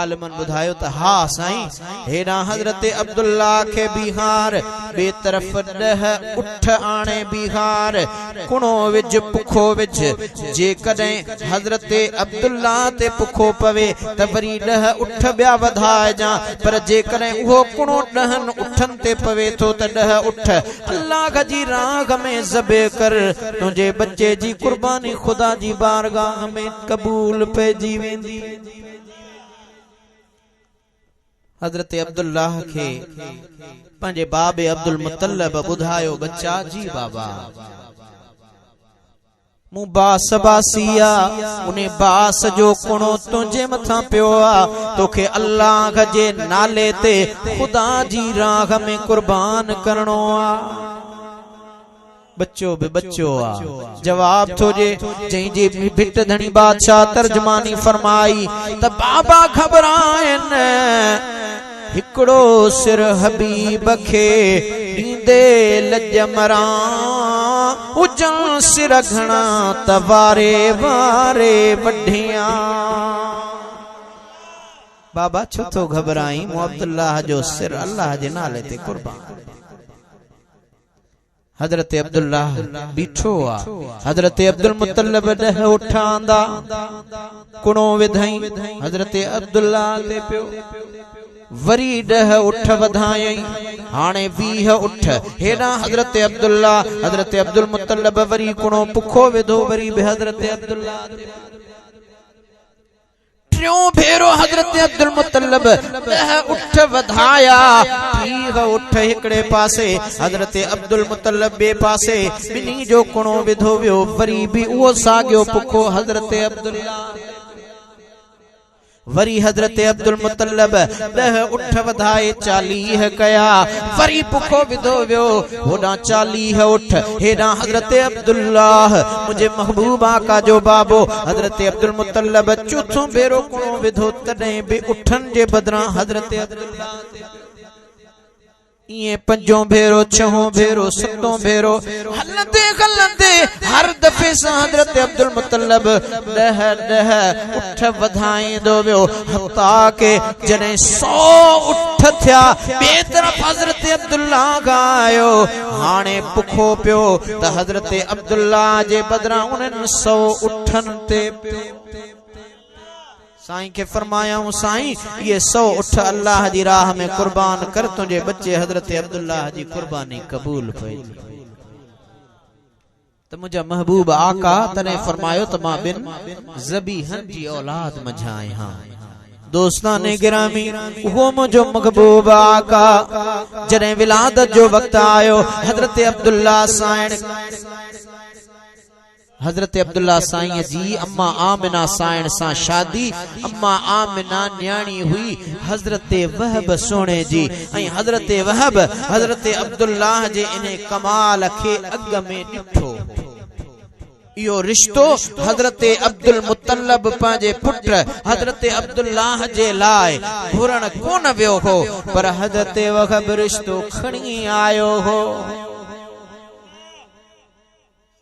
आलमन ॿुधायो त हा साईं हेरा हजरत अब्दुल्ला के बिहार बे तरफ 10 उठ आने बिहार कुणो विज पुखो विज जे कदें हजरत अब्दुल्ला ते पुखो पवे त वरी 10 उठ ब्या वधाए जा पर जे कदें वो कुणो 10 उठन ते पवे तो त 10 उठ अल्लाह जी राह में ज़बे कर तुझे बच्चे जी कुर्बानी खुदा जी बारगाह में कबूल पे जी वेंदी हजरत अब्दुल्लाह के पंजे बाबे अब्दुल मुत्तलिब बुधायो बच्चा जी बाबा मु बास बासिया उन्हें बास जो कुणो तुझे मथा पियो आ तोखे अल्लाह जे नाले ते खुदा जी राह में कुर्बान करणो आ बच्चो बे बच्चो आ जवाब थोजे जई जी भिट धनी बादशाह तर्जमानी फरमाई त बाबा घबरायन हिकड़ो सिर हबीब खे ॾींदे लज मरां उजन सिर घणा त वारे वारे वढिया। बाबा छो तो घबराई मो अब्दुल्लाह जो सिर अल्लाह जे नाले ते कुर्बान। हजरत अब्दुल्लाह बीठो आ। हजरत अब्दुल मुत्तलिब ॾह उठांदा कुणो विधाई हजरत अब्दुल्लाह ते पियो वरी 10 उठ वधायई हाणे 20 उठ हेडा हजरत अब्दुल्लाह हजरत अब्दुल मुत्तलिब वरी कुणो पुखो विधो वरी बि हजरत अब्दुल्लाह टियों भेरो हजरत अब्दुल मुत्तलिब 10 उठ वधाया 20 उठ हिकड़े पासे हजरत अब्दुल मुत्तलिब बे पासे बिनी जो कुणो विधो वियो वरी बि उहो साॻियो पुखो हजरत अब्दुल्लाह वरी हजरत अब्दुल मुत्तलिब 10 उठ वधाए 40 कया वरी पुखो विधो वियो होडा 40 उठ हेडा हजरत अब्दुल्लाह मुझे महबूब आका जो बाबो हजरत अब्दुल मुत्तलिब चौथों भेरो कुणो विधो तडे बि उठन जे बदरां हजरत अब्दुल्लाह ये पंजों भेरो छहों भेरो सतों भेरो हलंदे हलंदे हर दफे सां हजरत अब्दुल मुत्तलिब 10 उठ वधाईंदो वियो हता के जने 100 उठ थिया बे तरफ हजरत अब्दुल्लाह गायो हाणे पुखो पियो त हजरत अब्दुल्लाह जे बदरां उन्हनि 100 उठन ते पियो। साईं के फरमाया साईं ये 100 उठ अल्लाह जी राह में कुर्बान कर तुझे बच्चे हजरत अब्दुल्लाह जी कुर्बानी कबूल पई। तो मुझा महबूब आका तने फरमायो त मां बिन ज़बीहन जी औलाद मझाए हां। दोस्ताने गिरामी वो मुझो महबूब आका जने विलादत जो वक्त आयो हजरत अब्दुल्लाह साईं हजरत अब्दुल्लाह साईं जी अम्मा आमिना साईं सा शादी अम्मा आमिना न्याणी हुई हजरत वहब सोने जी ऐं हजरत वहब हजरत अब्दुल्लाह जे इन कमाल खे अग में ॾिठो। यो रिश्तो हजरत अब्दुल मुत्तलिब पांजे पुत्र हजरत अब्दुल्लाह जे लाए घुरण कोन वियो हो पर हजरत वहब रिश्तो खणी आयो हो।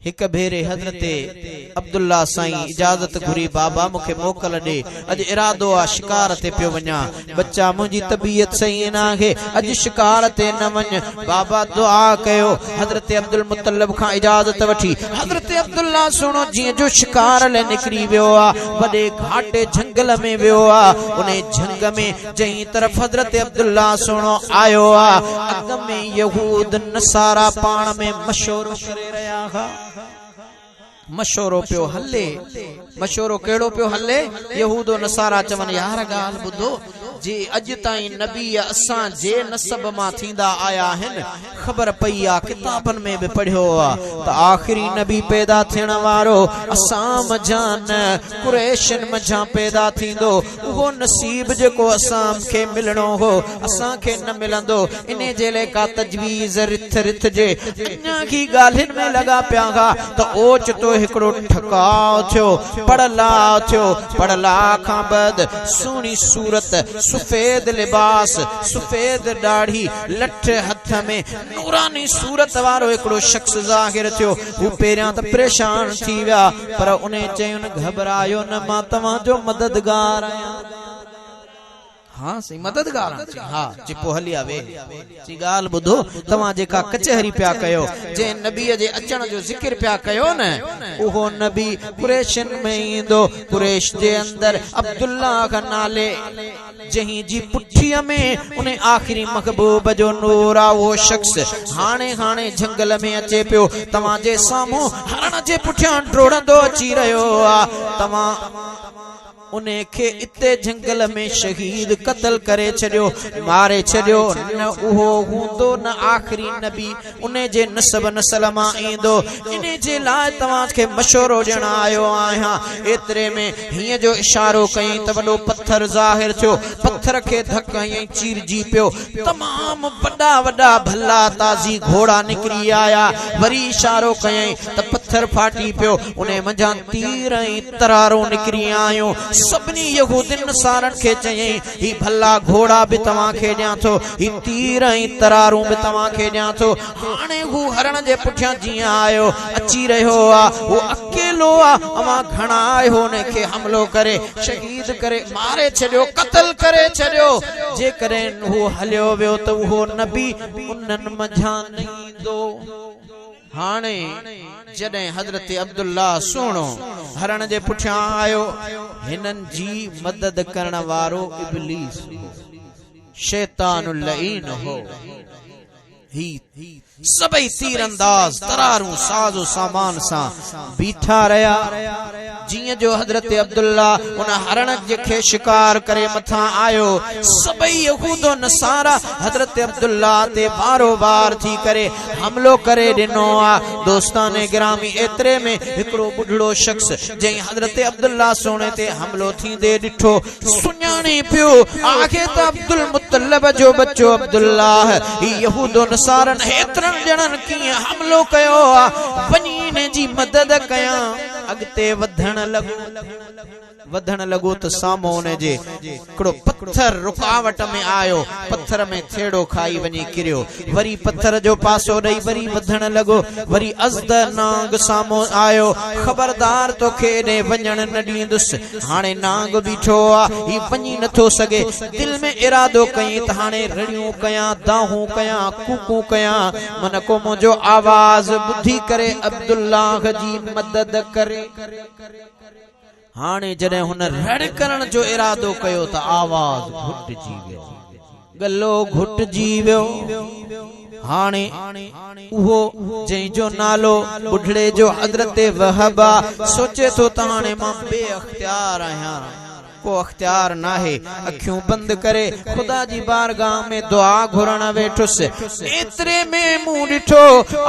एक भेरे हजरत अब्दुल्लाह साईं इजाजत घुरी बाबा मुखे मोकल दे अज इरादो आ शिकार ते पियो वञा बच्चा मुंजी तबीयत सही ना है अज शिकार ते न वञ बाबा दुआ कयो हजरत अब्दुल मुत्तलिब खां इजाजत वठी हजरत अब्दुल्लाह सुनो जी जो शिकार ले निकरी वियो आ वडे घाटे जंगल में वियो आ उन जंग में जई तरफ हजरत अब्दुल्लाह सुनो आयो आ अग में यहूद नसारा पाण में मशवरो करे रहा हा। मशवरो पियो हले मशवरो केड़ो पियो हले यहूदो नसारा चवन यार गाल बुधो जे अज ताई नबी असां जे नसब मा थींदा आया हन खबर पई आ किताबन में भी पढ़ियो आ त आखिरी नबी पैदा थियण वारो असां मजान कुरैशन मजा पैदा थींदो वो नसीब जेको असां के मिलणो हो असां के न मिलंदो इने जे ले का तजवीज रिथ रिथ जे अन्या की गालिन में लगा प्यागा तो ओच तो हिकड़ो ठकाव थियो पढ़ला खां बाद सुनी सूरत सफेद लिबास सफेद दाढ़ी लठ हथ में नूरानी सूरत वारो एकड़ो शख्स ज़ाहिर थियो वो पेरियां त परेशान थी विया पर उन्हें चयुन घबरायो न मां तव्हां जो मददगार आया। हाँ सही मददगार हाँ चिपो हली आवे ची गाल बुधो तवा जेका कचहरी प्या कयो जे नबी जे अचण जो जिक्र प्या कयो न ओहो नबी कुरैशन में इंदो कुरैश जे अंदर अब्दुल्लाह का नाले जही जी पुठिया में उन्हें आखिरी महबूब जो नूर आ वो शख्स हाने हाने जंगल में अचे पियो तवा जे सामो हरण जे पुठिया ड्रोड़ंदो अची रयो आ तवा उन्हें के इते जंगल में शहीद कत्ल करे छड़ियो मारे छड़ियो न उहो हुंदो न आखिरी नबी उन्हें जे नसब नसल मा इंदो इने जे लाए तवा के मशवरो जण आयो आया एतरे में हिय जो इशारो कई त वडो पत्थर जाहिर थियो पत्थर के धक हई चीर जी पियो तमाम वडा वडा भला ताजी घोड़ा निकरी आया वरी इशारो कई त पत्थर फाटी पियो उन्हें मजा तीर तरारो निकरी आयो सबनी यहूदिन सारन के चयई ही भला घोड़ा भी तवा के ॾियां थो ही तीर तरारू भी तवा के ॾियां थो हाणे हू हरण जे पुठियां जियां आयो अची रहियो आ वो अकेलो आ अमा घणा आयो ने के हमलो करे शहीद करे मारे छड़ियो कत्ल करे छड़ियो जे करे हू हलियो वियो तो वो नबी उन्हनि मझा नहीं दो हाणे जडे हजरत अब्दुल्ला सुनो हरण जे पुठियां आयो हिनन जी मदद करण वारो इब्लीस शैतानुल लईन हो ही सबई तीरंदाज तरारू साजो सामान सा बीठा रहा जिये जो हजरत अब्दुल्ला उन हरण के शिकार करे मथा आयो सबई यहूदो नसारा हजरत अब्दुल्ला ते बारो बार थी करे हमलो करे दिनो आ दोस्ताने गिरामी एतरे में एकड़ो बुढ़ड़ो शख्स जई हजरत अब्दुल्ला सोने ते हमलो थी दे डिठो सुन्याणी पियो आगे तो अब्दुल मुत्तलब जो बच्चो अब्दुल्ला ही यहूदो नसारन एतरन जणन की हमलो कयो वनी ने जी मदद कया अगते वधण लगो तो सामो ने जे कड़ो पत्थर रुकावट में आयो पत्थर में थेड़ो खाई वनी किरियो वरी पत्थर जो पासो रही वरी वधण लगो वरी अज़द नांग सामो आयो खबरदार तो खेने वञण न ॾींदुस हाणे नांग बीठो आ ही वञी नथो सके दिल में इरादो कई त हाणे रड़ियूं कया दाहूं कया कूकू कया मन को मुझो आवाज बुधी करे अब्दुल्लाह जी मदद करे हाणे जडे हुन रड़ करण जो इरादो कयो त आवाज घुटजी वियो गलो घुटजी वियो हाणे उहो जंहिं जो नालो बुढ़ड़े जो हजरत वहबा सोचे तो त हाणे मां बेअख्तियार आहियां को अख्तियार ना है अखियों बंद करे खुदा जी बारगाह में दुआ घुरण वेठुस एतरे में मुंह डिठो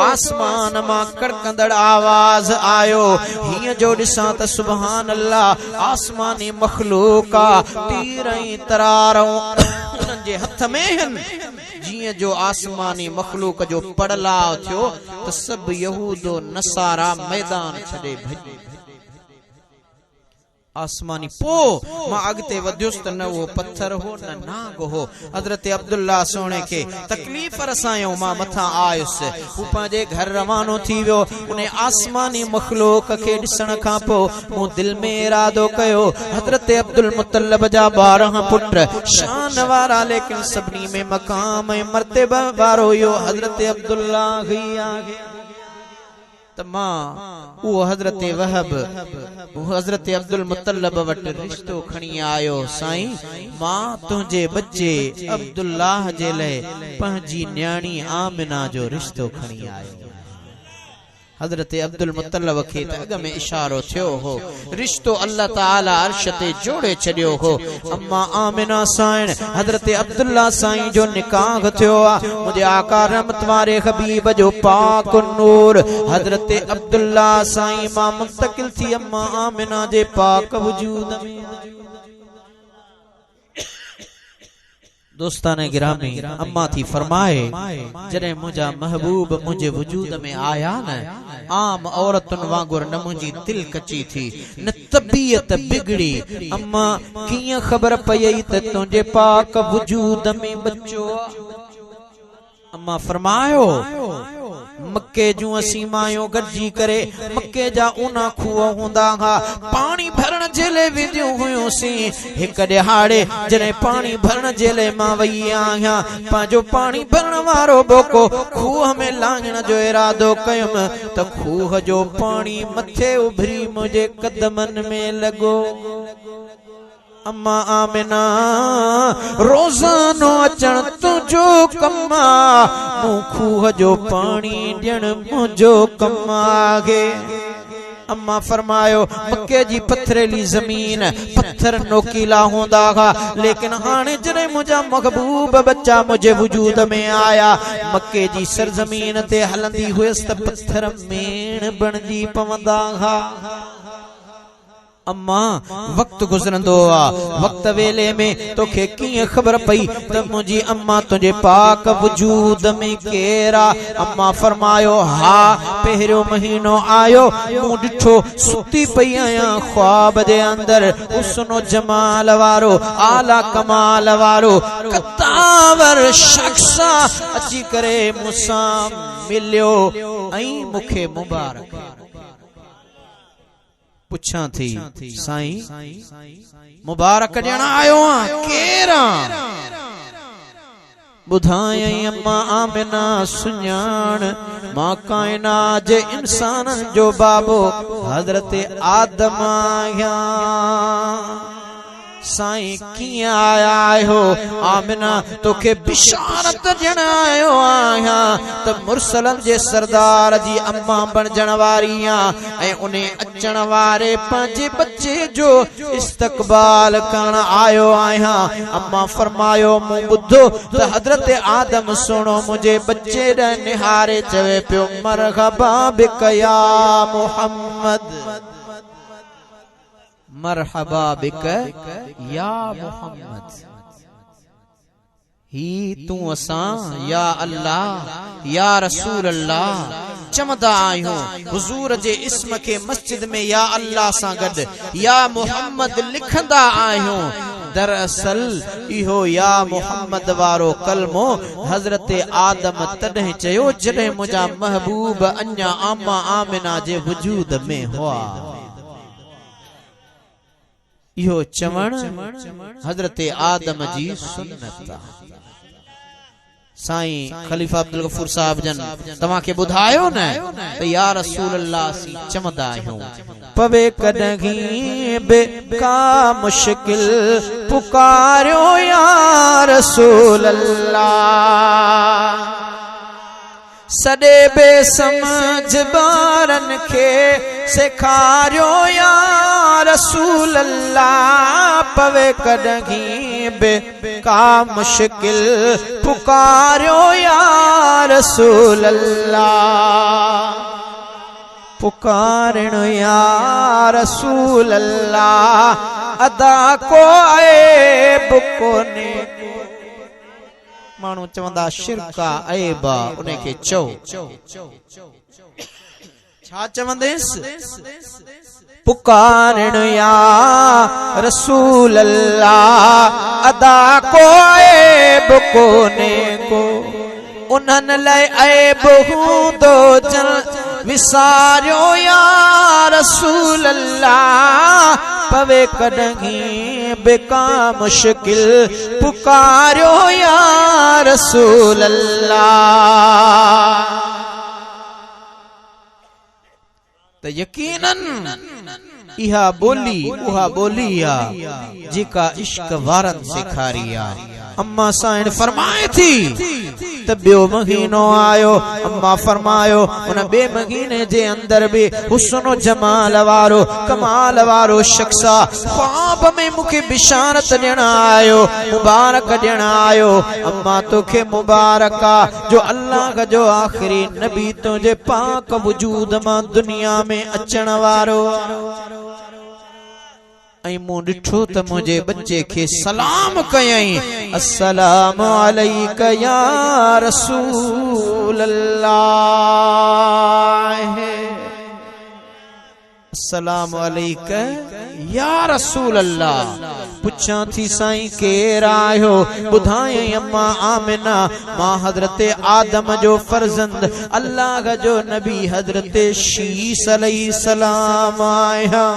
आसमान मां कड़कंदड़ आवाज आयो हिय जो दिसां त सुभान अल्लाह आसमानी मखलूका तीर तरारों उनन जे हथ में हन जिए जो आसमानी मखलूक जो पड़लाव थियो त सब यहूदो नसारा मैदान छड़े भॼी आसमानी पो मां अगते वधियुस त न वो पत्थर हो न नाग हो हजरत अब्दुल्ला सोने के तकलीफ रसायो मां मथा आयुस हू पंहिंजे घर रवानो थी वियो उन आसमानी मखलूक के ॾिसण खां पो मूं दिल में इरादो कयो हजरत अब्दुल मुत्तलब जा 12 पुट शान वारा लेकिन सभनी में मकाम ऐं मर्तबा वारो यो हजरत अब्दुल्ला ही आहे तमा वो हजरत वहब वो हजरत अब्दुल मुत्तलब वट रिश्तो खणी आयो साईं मां तुझे बच्चे अब्दुल्लाह जे ले पंहिंजी न्याणी आमिना जो रिश्तो खणी आयो हजरत अब्दुल मुत्तलब के अग में इशारो थियो हो रिश्तो अल्लाह ताला अर्श ते जोड़े छड़ियो हो अम्मा आमिना साईं हजरत अब्दुल्ला साईं जो निकाह थियो आ मुझे आका रहमत वारे हबीब जो पाक नूर हजरत अब्दुल्ला साईं मां मुंतकिल थी अम्मा आमिना जे पाक वजूद में दोस्ताने गिरामी अम्मा थी फरमाए जरे मुझा महबूब मुझे वजूद में आया न आम औरतुन वांगुर न मुझी दिल कची थी न तबीयत बिगड़ी अम्मा किया खबर पई त तुझे पाक वजूद में बच्चो अम्मा फरमायो मक्के जू असी मायो गॾिजी करे मक्के जा ऊना खूह हुंदा हा पानी भरण जेले विधियूं हुयूंसी हिक ॾिहाड़े जॾहिं पानी भरण जेले मां वई आहियां पंहिंजो पानी भरण वारो बोको खूह में लांघण जो इरादो कयुमि त खूह जो पानी मथे उभरी मुंहिंजे कदमनि में लॻो अम्मा आमिना रोजानो अचण तुझो कमा मूं खूह जो पानी ॾियण मुंहिंजो कम आहे अम्मा फरमायो मक्के जी पथरेली जमीन पत्थर नोकीला होंदा हा लेकिन हाने जरे मुझा महबूब बच्चा मुझे वजूद में आया मक्के जी सरजमीन ते हलंदी हुयस त पत्थर मेण बनजी पवंदा हा अम्मा वक्त गुजरंदो आ वक्त वेले में तोखे कीअं ख़बर पई त मुंहिंजी अम्मा तुंहिंजे पाक वजूद में केरा। अम्मा फरमायो हा पहिरियों महीनो आयो मूं ॾिठो सुती पई आहियां ख्वाब जे अंदर उसनो जमाल वारो आला कमाल वारो कतावर शख्स अची करे मूंसां मिलियो ऐं मूंखे मुबारक पुछां थी साईं मुबारक ॾियण आयो आहियां केरा। ॿुधायई अम्मा आमिना सुञाण मां काइनात जे इंसाननि जो बाबो हज़रत आदम आहियां। साईं कीअं आया आहियो? आमिना तोखे बिशारत ॾियण आयो आहियां त मुरसलनि जे सरदार जी अम्मा बणजण वारी आहियां ऐं उन अचण वारे पंहिंजे बच्चे जो इस्तक़बाल करण आयो आहियां। अम्मा फरमायो मूं ॿुधो त हज़रत आदम सुणो मुंहिंजे बच्चे ॾांहुं निहारे चवे पियो मरहबा बिक या मुहम्मद मरहबा बिक या मुहम्मद। ही तू असां या अल्लाह या रसूल अल्लाह चमदा आहियूं हुजूर जे इस्म के मस्जिद में या अल्लाह सां गॾु या मुहम्मद लिखंदा आहियूं। दरअसल इहो या मुहम्मद वारो कलमो हज़रत आदम तॾहिं चयो जॾहिं मुंहिंजा महबूब अञा अम्मा आमिना जे वजूद में हुआ। इहो चवण हज़रत आदम जी सुन्नत आहे। साईं खलीफा अब्दुल गफूर साहब जन तव्हां खे ॿुधायो न त या रसूल अल्लाह सी चमदा आहियूं पवे कॾहिं बि का मुश्किल पुकारियो या रसूल अल्लाह। सॾे बेसमझ ॿारनि खे सेखारियो या रसूल अल्लाह। पवे कॾहिं बि का मुश्किल पुकारियो या रसूल अल्लाह। पुकारण या रसूल अल्लाह अदा को ऐब कोने। माण्हू चवंदा शिरका ऐबा उन खे चओ छा चवंदेसि? पुकारण या रसूल अल्लाह अदा को ऐब कोने को। उन्हनि लाइ ऐब हूंदो जन विसारियो या रसूल अल्लाह। पवे कॾहिं बि का मुश्किल पुकारियो या रसूल अल्लाह। त यकीनन इहा बोली उहा बोली आहे जेका इश्क वारनि सेखारी आहे। अम्मा साईं फरमाए थी त ॿियो महीनो आयो। अम्मा फरमायो उन ॿिए महीने जे अंदर बि हुस्न जमाल वारो कमाल वारो शख्स ख्वाब में मूंखे बिशारत ॾियण आयो मुबारक ॾियण आयो। अम्मा तोखे मुबारक आहे जो अल्लाह जो आखिरी नबी तुंहिंजे पाक वजूद मां दुनिया में अचण वारो। ऐं मूं ॾिठो त मुंहिंजे बच्चे खे सलाम कयई अस्सलाम अलैक या रसूल अल्लाह। अस्सलाम अलैक या रसूल अल्लाह। पुछां थी साईं केर आयो? ॿुधायई अम्मा आमिना मां हज़रत आदम जो फर्जंद अल्लाह जो नबी हज़रत शीस अलैहिस्सलाम आया।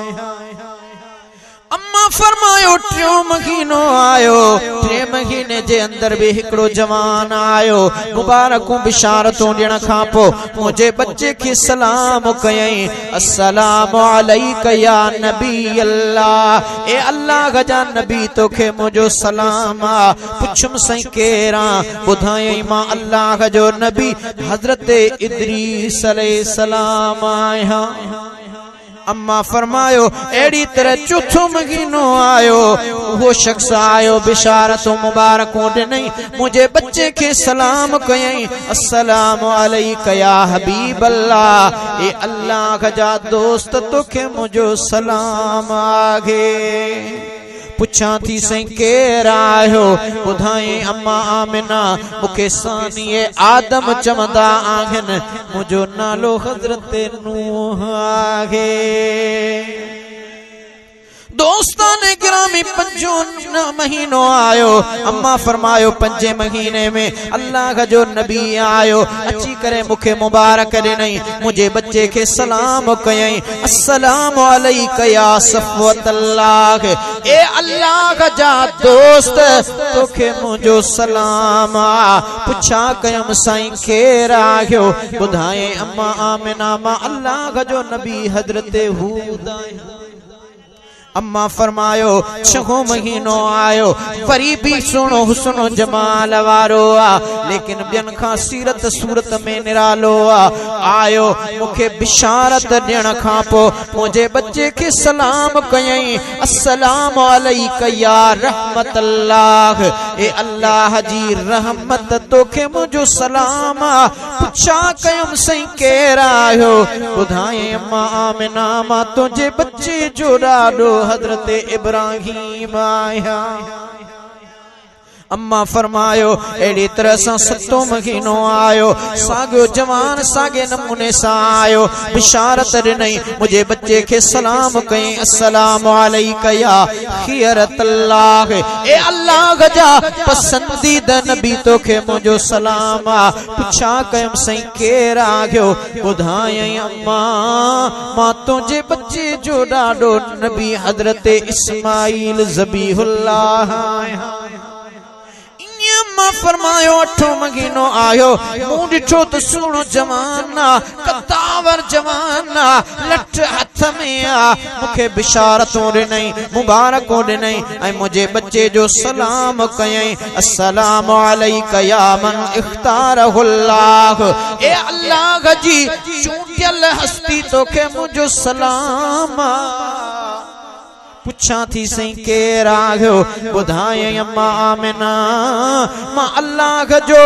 अम्मा फरमायो टियों महीनो आयो। टे महीने जे अंदर भी हिकड़ो जवान आयो। मुबारकूं बिशारतूं ॾियण खां पोइ मुंहिंजे बच्चे खे सलाम कयई अस्सलाम अलैक या नबी अल्लाह। ए अल्लाह जा नबी तोखे मुंहिंजो सलाम आ। पुछम साईं केरा? ॿुधायई मां अल्लाह जो नबी हज़रत इदरीस अलैहिस्सलाम आहियां। अम्मा फरमायो एड़ी तरह चौथो महीनो आयो, वो शख्स आयो बिशारत मुबारकों दे नहीं मुझे बच्चे के सलाम कयई, अस्सलाम अलैका या हबीब अल्लाह, ए अल्लाह जा दोस्त तोखे मुझो सलाम आगे। पुछा थी सही केर आयो, ॿुधाई अम्मा आमिना मुखे सानिए आदम चवंदा आहिनि, मुझो नालो हज़रत नूह आहे। दोस्ताने गिरामी पंजो महीनो आयो, अम्मा फरमायो पंजे महीने में अल्लाह जो नबी आयो, अची करे मुखे मुबारक ॾिनई, मुझे बच्चे के सलाम कयई, अस्सलाम अलैका या सफ़वत अल्लाह, ए अल्लाह जा दोस्त तोखे मुझो सलाम आ। पुछा कयम साईं केर आयो, ॿुधाए अम्मा आमिना मां अल्लाह जो नबी हज़रत हूद आयो। अम्मा फरमायो छहो महीनो आयो, वरी भी सुनो हुस्नो जमाल वारो आ, लेकिन बियन खां सीरत सूरत में निरालो आ। आयो मुखे बिशारत ॾियण खां पो मुझे बच्चे के सलाम कयई, अस्सलाम अलैका या रहमत अल्लाह, ए अल्लाह जी रहमत तोखे मुझो सलाम आ। पुछा कयम सही केर आयो, ॿुधाए अम्मा आमिना मां तुझे बच्चे जो ॾाढो हज़रत इब्राहिम आया। अम्मा फरमायो एड़ी तरह से सतो महीनो आयो, सागो जवान सागे नमूने सा आयो, बिशारत ॾिनई, मुझे बच्चे के सलाम कई, अस्सलाम अलैका या खियरत अल्लाह, ए अल्लाह जा पसंदीदा नबी तोखे मुझो सलाम आ। पुछा कयम सही केर आयो, ॿुधाई अम्मा मां तुझे बच्चे जो ॾाढो नबी हज़रत इस्माइल ज़बीहुल्लाह आया। अम्मा फरमायो अठो महीनो आयो, मूं ॾिठो त सुहिणो जवाना कतावर जवाना लठ हथ में आ, मुखे बिशारतों ॾिनई मुबारकों ॾिनई ऐं मुझे बच्चे जो सलाम कयई, अस्सलाम अलैका या मन इख्तारहुल्लाह, ए अल्लाह जी चूंटियल हस्ती तोखे मुझो सलाम आ। पुछा थी सही केर आयो, ॿुधाए अम्मा आमिना मां अल्लाह जो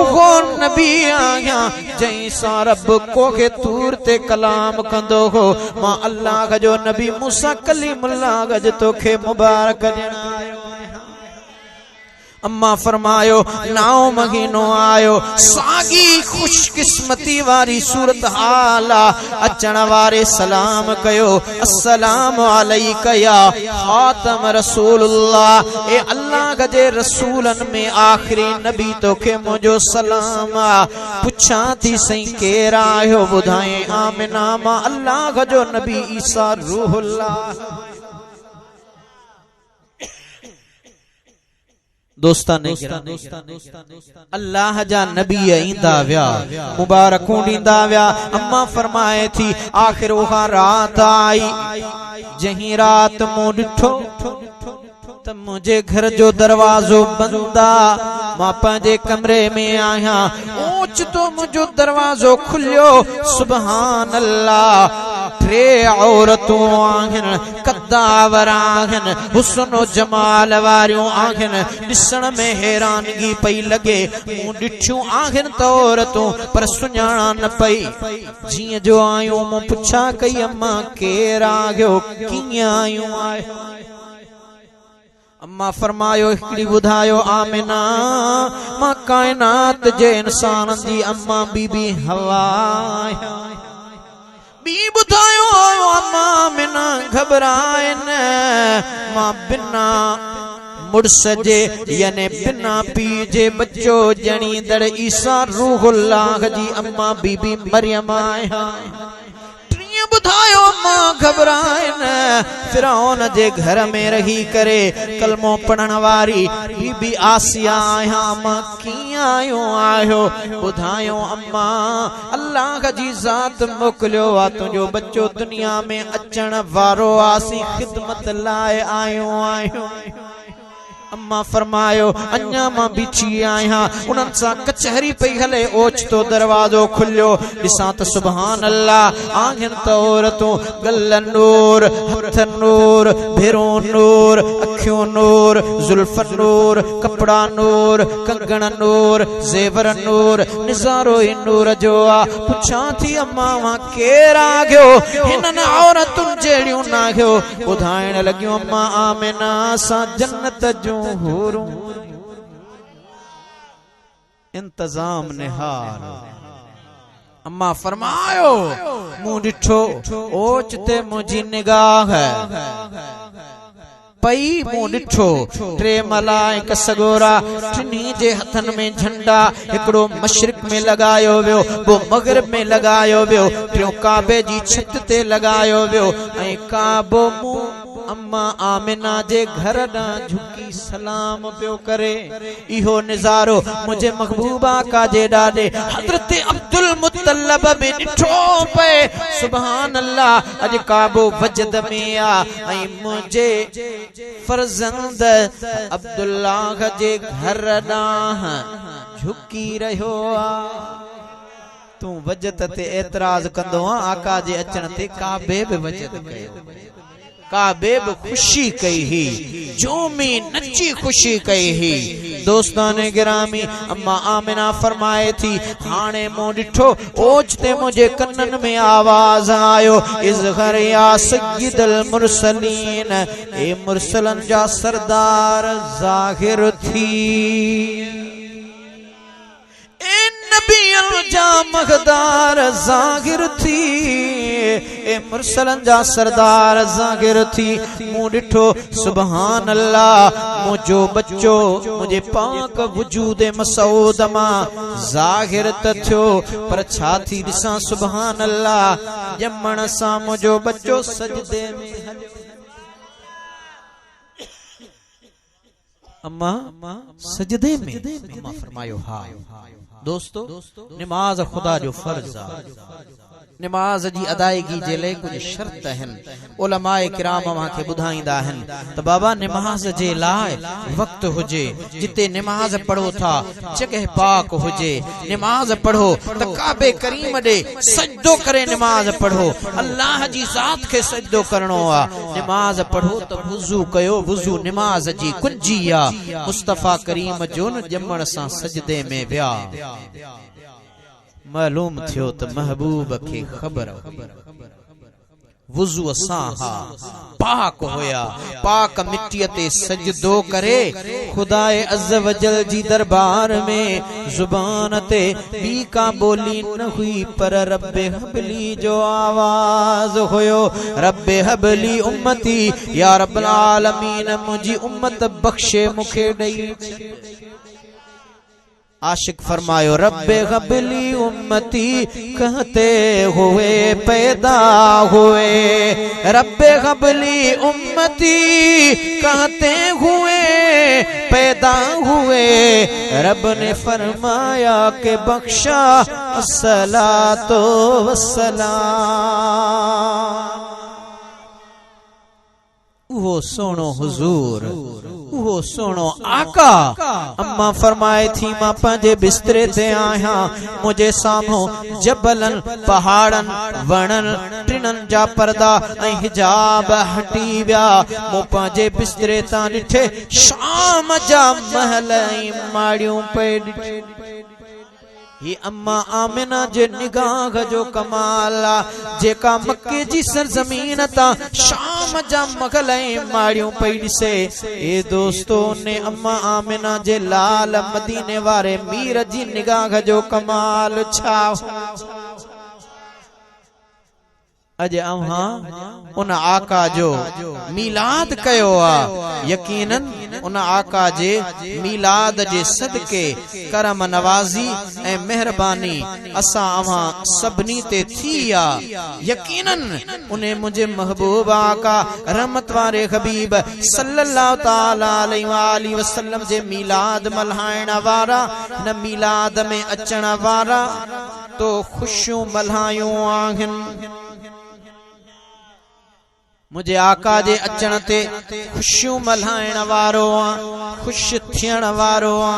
उहो नबी आहियां जंहिं सां रब कोखे तूर ते कलाम कंदो हो, मां अल्लाह जो नबी मूसा कलीमुल्लाह जो तोखे मुबारक ॾियण आयो। अम्मा फरमायो नाओ महीनो आयो, सागी खुशकिस्मती वारी सूरत हाला, अचण वारे सलाम कयो, अस्सलाम अलैका या खातम रसूलुल्लाह, ए अल्लाह जे रसूलन में आखिरी नबी तोखे मुझो सलाम आ। पुछा थी सही केर आयो, ॿुधाए आमिना मां अल्लाह जो नबी ईसा रूहुल्लाह। दोस्ताने अल्लाह जा नबी ईंदा विया, मुबारकूं ॾींदा विया। अम्मा फरमाए थी आखिर उहा रात आई, जहीं रात मूं ॾिठो त मुझे घर जो दरवाजो बंद आ, मां पंहिंजे कमरे में आहियां, ऊंच तो मुझो दरवाजो खुलियो, सुभान अल्लाह टे औरतूं आहिनि, कद्दावर आहिनि, हुस्नो जमाल वारियूं आहिनि, ॾिसण में हैरानगी पई लॻे। मूं ॾिठियूं आहिनि त औरतूं पर सुञाणा न पई, जीअं जो आयूं मूं पुछा कई अम्मा केर आयो, कीअं आयूं आहियो। अम्मा फरमायो हिकिड़ी ॿुधायो आमिना मां कायनात जे इंसान जी अम्मा बीबी हवा, बी ॿुधायो अम्मा आमिना घबराए न, मां बिना मुड़स जे याने बिना पी जे बच्चो जणींदड़ ईसा रूहुल्लाह जी अम्मा बीबी मरियम आया। बुधायो मां घबराए न, फिरौन जे घर में रही करे कलमो पढ़ण वारी बीबी आसिया आया, मां कीअं आयो। बुधायो अम्मा अल्लाह जी ज़ात मोकिलियो आ, तुंहिंजो बच्चो दुनिया में अचण वारो आसी, खिदमत लाइ आयो। अम्मा फरमायो अन्या मां बिछी आया उन्हन सा कचहरी पई हले ओच तो दरवाजो खुलियो दिसा त सुभान अल्लाह आंखन तौर तो गल्लन नूर हथन नूर भेरो नूर अखियों नूर जुल्फन नूर कपड़ा नूर कंगण नूर जेवर नूर निजारो ही नूर जो आ पुछा थी अम्मा वहां केर आ गयो हिनन औरतुन जेड़ियों ना गयो बुधाइण लगियो अम्मा आमिना सा जन्नत जो हुरूं इंतजाम निहार अम्मा फरमायो मुंह डिठो ओचते मुझी निगाह है पई मुंह डिठो टे मलाइक सगोरा टिनी जे हथन में झंडा एकड़ो मशरिक में लगायो वियो वो मगरिब में लगायो वियो टियों काबे जी छत ते लगायो वियो ऐं काबो मुंह अम्मा आमिना जे घर ना झुकी सलाम पियो करे इहो निजारो मुझे महबूबा का जे डाडे हजरत अब्दुल मुत्तलब में डिठो पे सुभान अल्लाह अज काबो वजद में आ ऐं मुझे फरजंद अब्दुल्लाह जे घर ॾांह झुकी रहियो आ तू वजद ते एतराज कंदो आका जे अचण ते काबे बि वजद कयो काबे बि खुशी कई ही जोमी नची खुशी कई ही दोस्ताने गिरामी अम्मा आमिना फरमाए थी हाणे मो डिठो ओचते मुझे कन्नन में आवाज आयो इज़हर या सय्यदल मुरसलीन ए मुरसलन जा सरदार ज़ाहिर थी नबियन जा मगदार ज़ाहिर थी ए मुरसलन जा सरदार ज़ाहिर थी मुंह डिठो सुभान अल्लाह मुझो बच्चो मुझे पाक वजूद मसूद मां ज़ाहिर त थियो पर छा थी दिसां सुभान अल्लाह जमण सा मुझो बच्चो सजदे में अम्मा सजदे में अम्मा फरमायो हा दोस्तों नमाज खुदा जो फर्ज आ नमाज जी अदायगी जे ले कुछ शर्त हन उलमाए किराम वहां के बुधाईंदा हन त बाबा नमाज जे लाए वक्त हुजे जिते नमाज पढ़ो था जगह पाक हुजे नमाज पढ़ो त काबे करीम दे सजदो करे नमाज पढ़ो अल्लाह जी जात के सजदो करनो आ नमाज पढ़ो त वुजू कयो वुजू नमाज जी कुंजी आ मुस्तफा करीम जो न जमण सा सजदे में व्या मालूम थियो त महबूब के खबर वुजू असाहा पाक होया पाक मिट्टी ते सजदो करे खुदाए अज़्ज़ वजल जी दरबार में जुबान ते बी का बोली न हुई पर रब्बे हबली जो आवाज होयो रब्बे हबली उम्मती या रब्बल आलमीन मुझी उम्मत बख्शे मुखे दई आशिक फरमायो रब्बे गबली उम्मती कहते हुए पैदा हुए रब्बे गबली उम्मती कहते हुए पैदा हुए रब ने फरमाया के बख्शा अस्सलातो वस्सलाम वो सोनो हुजूर वो सोनो आका अम्मा फरमाए थी मां पंजे बिस्तरे ते आया मुझे सामो जबलन पहाड़न वणन टिनन जा पर्दा ऐं हिजाब हटी विया मो पंजे बिस्तरे ता डिठे शाम जा महल ऐं माड़ियूं पे ही अम्मा आमिना जे निगाह जो कमाल जेका मक्के जी सरजमीन ता शाम जा महल ऐं माड़ियूं पई ॾिसे ए दोस्तों ने अम्मा आमिना जे लाल मदीने वारे मीर जी निगाह जो कमाल छा अज अव्हां उन आका जो मीलाद कयो आ यकीनन उन आका जे मीलाद जे सदके करम नवाजी ए मेहरबानी असा अव्हां सबनी ते थी आ यकीनन उन्हें मुझे महबूब आका रहमत वारे हबीब सल्लल्लाहु ताला अलैहि वसल्लम जे मीलाद मल्हाइण वारा न मीलाद में अचण वारा तो खुशियों मल्हायूं आहिन मुझे आका जे अचण ते खुशियूं मल्हाइण वारो आ, खुश थियण वारो आ।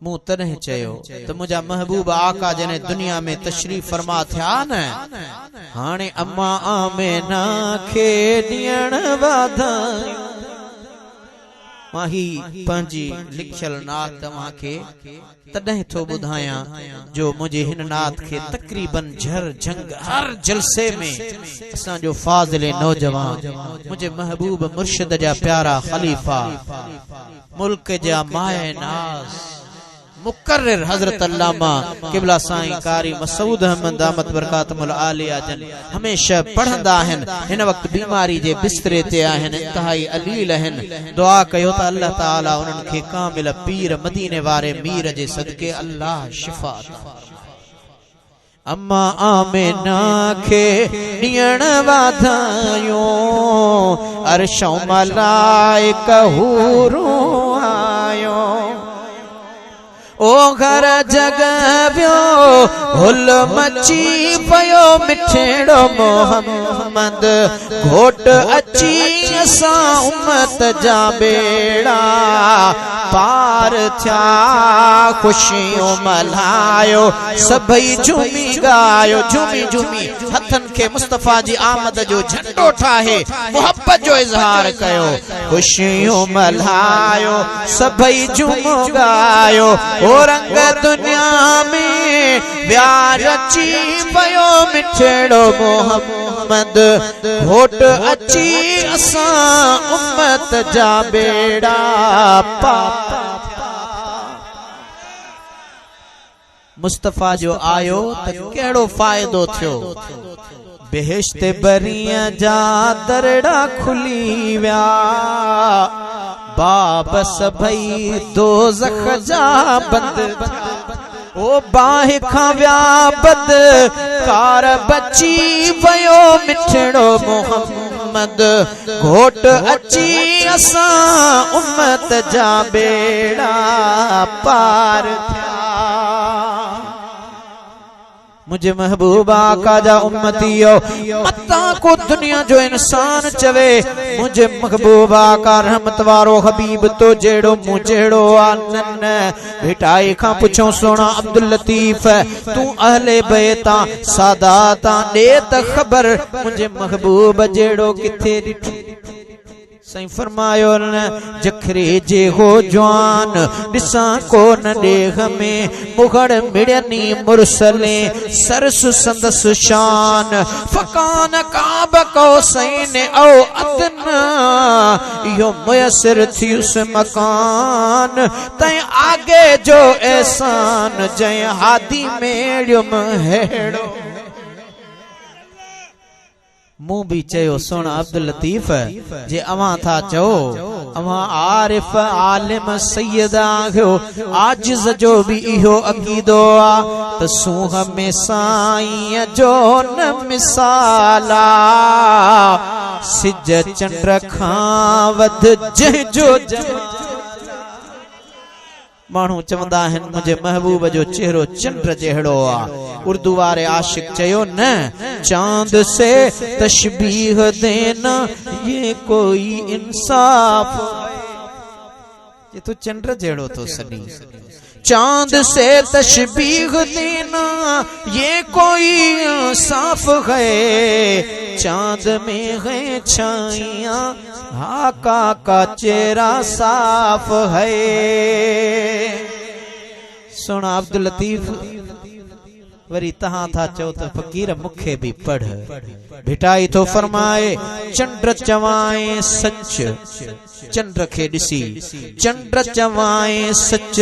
मूं तॾहिं चयो त मुंहिंजा महबूब आका जने दुनिया में तशरीफ फरमा थिया न, हाणे अम्मा आमिना खे ॾियण वाधायूं। मां ही पंहिंजी लिखियल नात तव्हांखे तॾहिं थो ॿुधायां जो मुंहिंजे हिन नात खे तक़रीबन झर झंग हर जलसे में असांजो फाज़िले नौजवान मुंहिंजे महबूब मुर्शिद जा प्यारा खलीफ़ा मुल्क जा माए नाज़ मुकर्रिर हजरत अल्लामा किबला साईं कारी मसूद अहमद दामत बरकातुल आलिया जन हमेशा पढ़ंदा आहिन। हिन वक्त बीमारी जे बिस्तरे ते आहिन, इंतहाई अलील आहिन। दुआ कयो त अल्लाह ताला उन्हनि खे कामिल पीर मदीने वारे मीर जे सदके अल्लाह शिफा अता। अम्मा आमिना खे ॾियण वाधायूं, अर्शों मलाइका हूरूं आयो। ओ घर जगव्यो हुल मची पयो मिठड़ो मोहम्मद, घोट अची असां उम्मत जा बेड़ा पार थिया। खुशियों मल्हायो सभई झूमी गायो, झूमी झूमी हथन के मुस्तफा जी आमद जो झंडो ठाहे मोहब्बत जो इजहार कयो। खुशियों मल्हायो सभई झूमो गायो, ओ रंग दुनिया में प्यार अची पयो मिठड़ो मोहम्मद, घोट अची असां उम्मत जा बेड़ा पार। मुस्तफा जो आयो त केड़ो फायदो थियो, बेहिश्त बरिया जा दरड़ा खुली व्या, बाब सभई दोज़ख जा बंद। ओ बाहि खां व्या बद कार बची वयो मिठड़ो मोहम्मद, घोट अची असां उम्मत जा बेड़ा पार थिया। मुझे महबूबा आका जा उम्मतियो मता को दुनिया जो इंसान चवे, मुझे महबूबा आका रहमत वारो हबीब तो जेड़ो मुजेड़ो आनन। भिटाई खां पुछो सोना अब्दुल लतीफ तू अहले बैता सादाता दे त खबर, मुझे महबूब जेड़ो किथे ॾिठो। सही फरमायो न जखरे जे हो जवान दिसा को न देह में, मुगड़ मिड़नी मुरसले सरस संदस शान। फकान काब को सैन ओ अदना, यो मुयसर थी उस मकान तय आगे जो एहसान, जय हादी मेड़ियो हेड़ो। मूं भी चयो सोना अब्दुल लतीफ जे अवां था चो अवां आरिफ आलिम सैयद आहियो, आजिज़ जो भी इहो अकीदो आ त सूह में साईं जो न मिसाला, सिज चंड खां वध जंहिंजो मानू चवंदा आहिन मुझे महबूब जो चेहरो चंद्र जहिड़ो आ। उर्दू वारे आशिक चयो न चांद से तशबीह देना ये कोई इंसाफ, ये तो चंद्र जहिड़ो तो सनी। चांद से तशबीह देना ये कोई इंसाफ है, चांद में है छाइयां आका का चेहरा साफ है। सुना अब्दुल लतीफ वरी तहां था चो त फकीर मुखे भी पढ़। भिटाई तो फरमाए चंद्र चवाए सच, चंद्र खे दिसी चंद्र चवाए सच,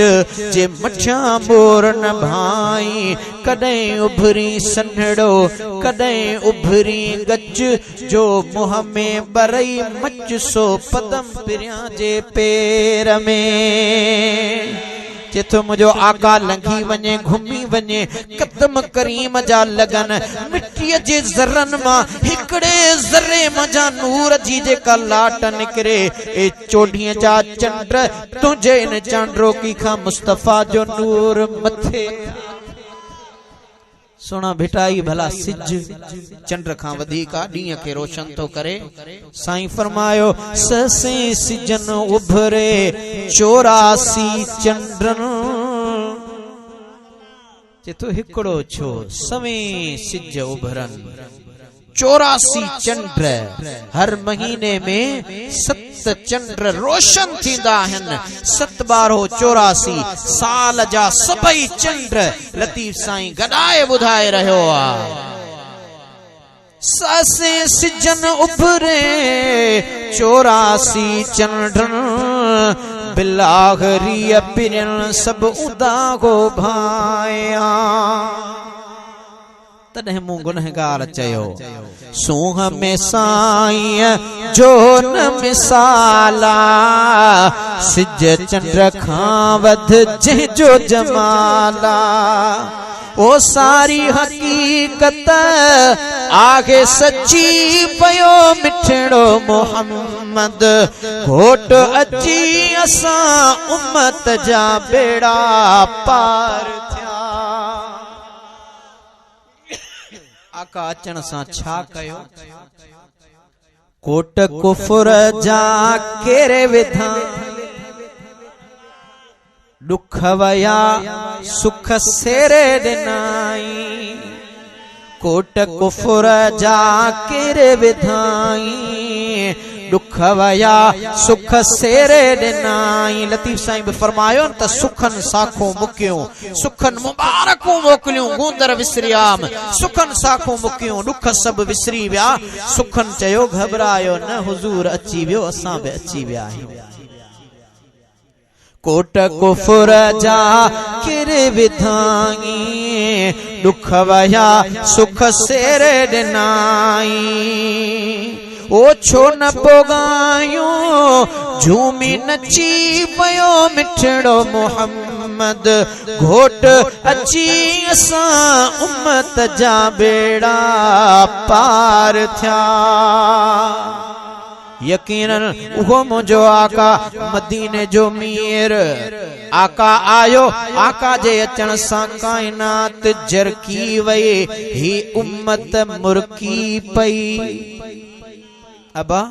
जे मठिया बोर न भाई कदे उभरी सन्हड़ो कदे उभरी गच, जो मुंह में बरई मच सो पदम पिरिया जे पेर में। जिथो मुझो आका लंघी वने घुमी वने कदम करीम जा लगन, मिट्टी जे जरन मां हिकड़े जर्रे मजा नूर जी जेका लाट निकरे, ए चोडीअ जा चंद्र तुझे इन चांड्रो की खां मुस्तफा जो नूर मथे। सोना भिटाई भला सिज चंड खां वधीक ॾींहं खे रोशन तो करे। साईं फरमायो ससे सिजन उभरे 84 चंडन चेतो हिकड़ो छो सवें सिज उभरन 84 चंड हर महीने में 7 चंड रोशन थींदा आहिनि। 7 बारो 84 साल जा सभई चंड लतीफ साईं गॾाए ॿुधाए रहियो आ। ससे सिजन उभरे 84 चंडन बिलागरी पिरन सब उदागो भाया। तॾहिं मूं गुनहगार चयो सूंह में साईं जो न मिसाला सिज चंड खां वध जंहिंजो जमाला। ओ सारी हकीकत आगे सची पयो मिठड़ो मोहम्मद घोट अची असां उम्मत जा बेड़ा पार थिया। आका अचण सां छा कयो कोट कुफर जा केरे विधा दुख वया सुख सेरे ॾिनाई। कोट कुफर जा केरे विधाई दुख वया सुख सेरे ॾिनाई। लतीफ साईं बि फरमायो त सुखन साखो मुकियूं सुखन मुबारकूं मोकिलियूं गूंदर विसरियाम सुखन साखो मुकियूं दुख सब विसरी विया। सुखन चयो घबरायो न हुजूर अची वियो असां बि अची विया आहियूं। कोट कुफर जा किरे विधाई दुख वया सुख सेरे ॾिनाई। ओ छो न पोगायूं झूमी नची पयो मिठड़ो मोहम्मद घोट अची असां उम्मत जा बेड़ा पार थिया। यकीनन उहो मुझो आका मदीने जो मीर आका आयो। आका जे अचण सां कायनात जरकी वई ही उम्मत मुरकी पई। अबा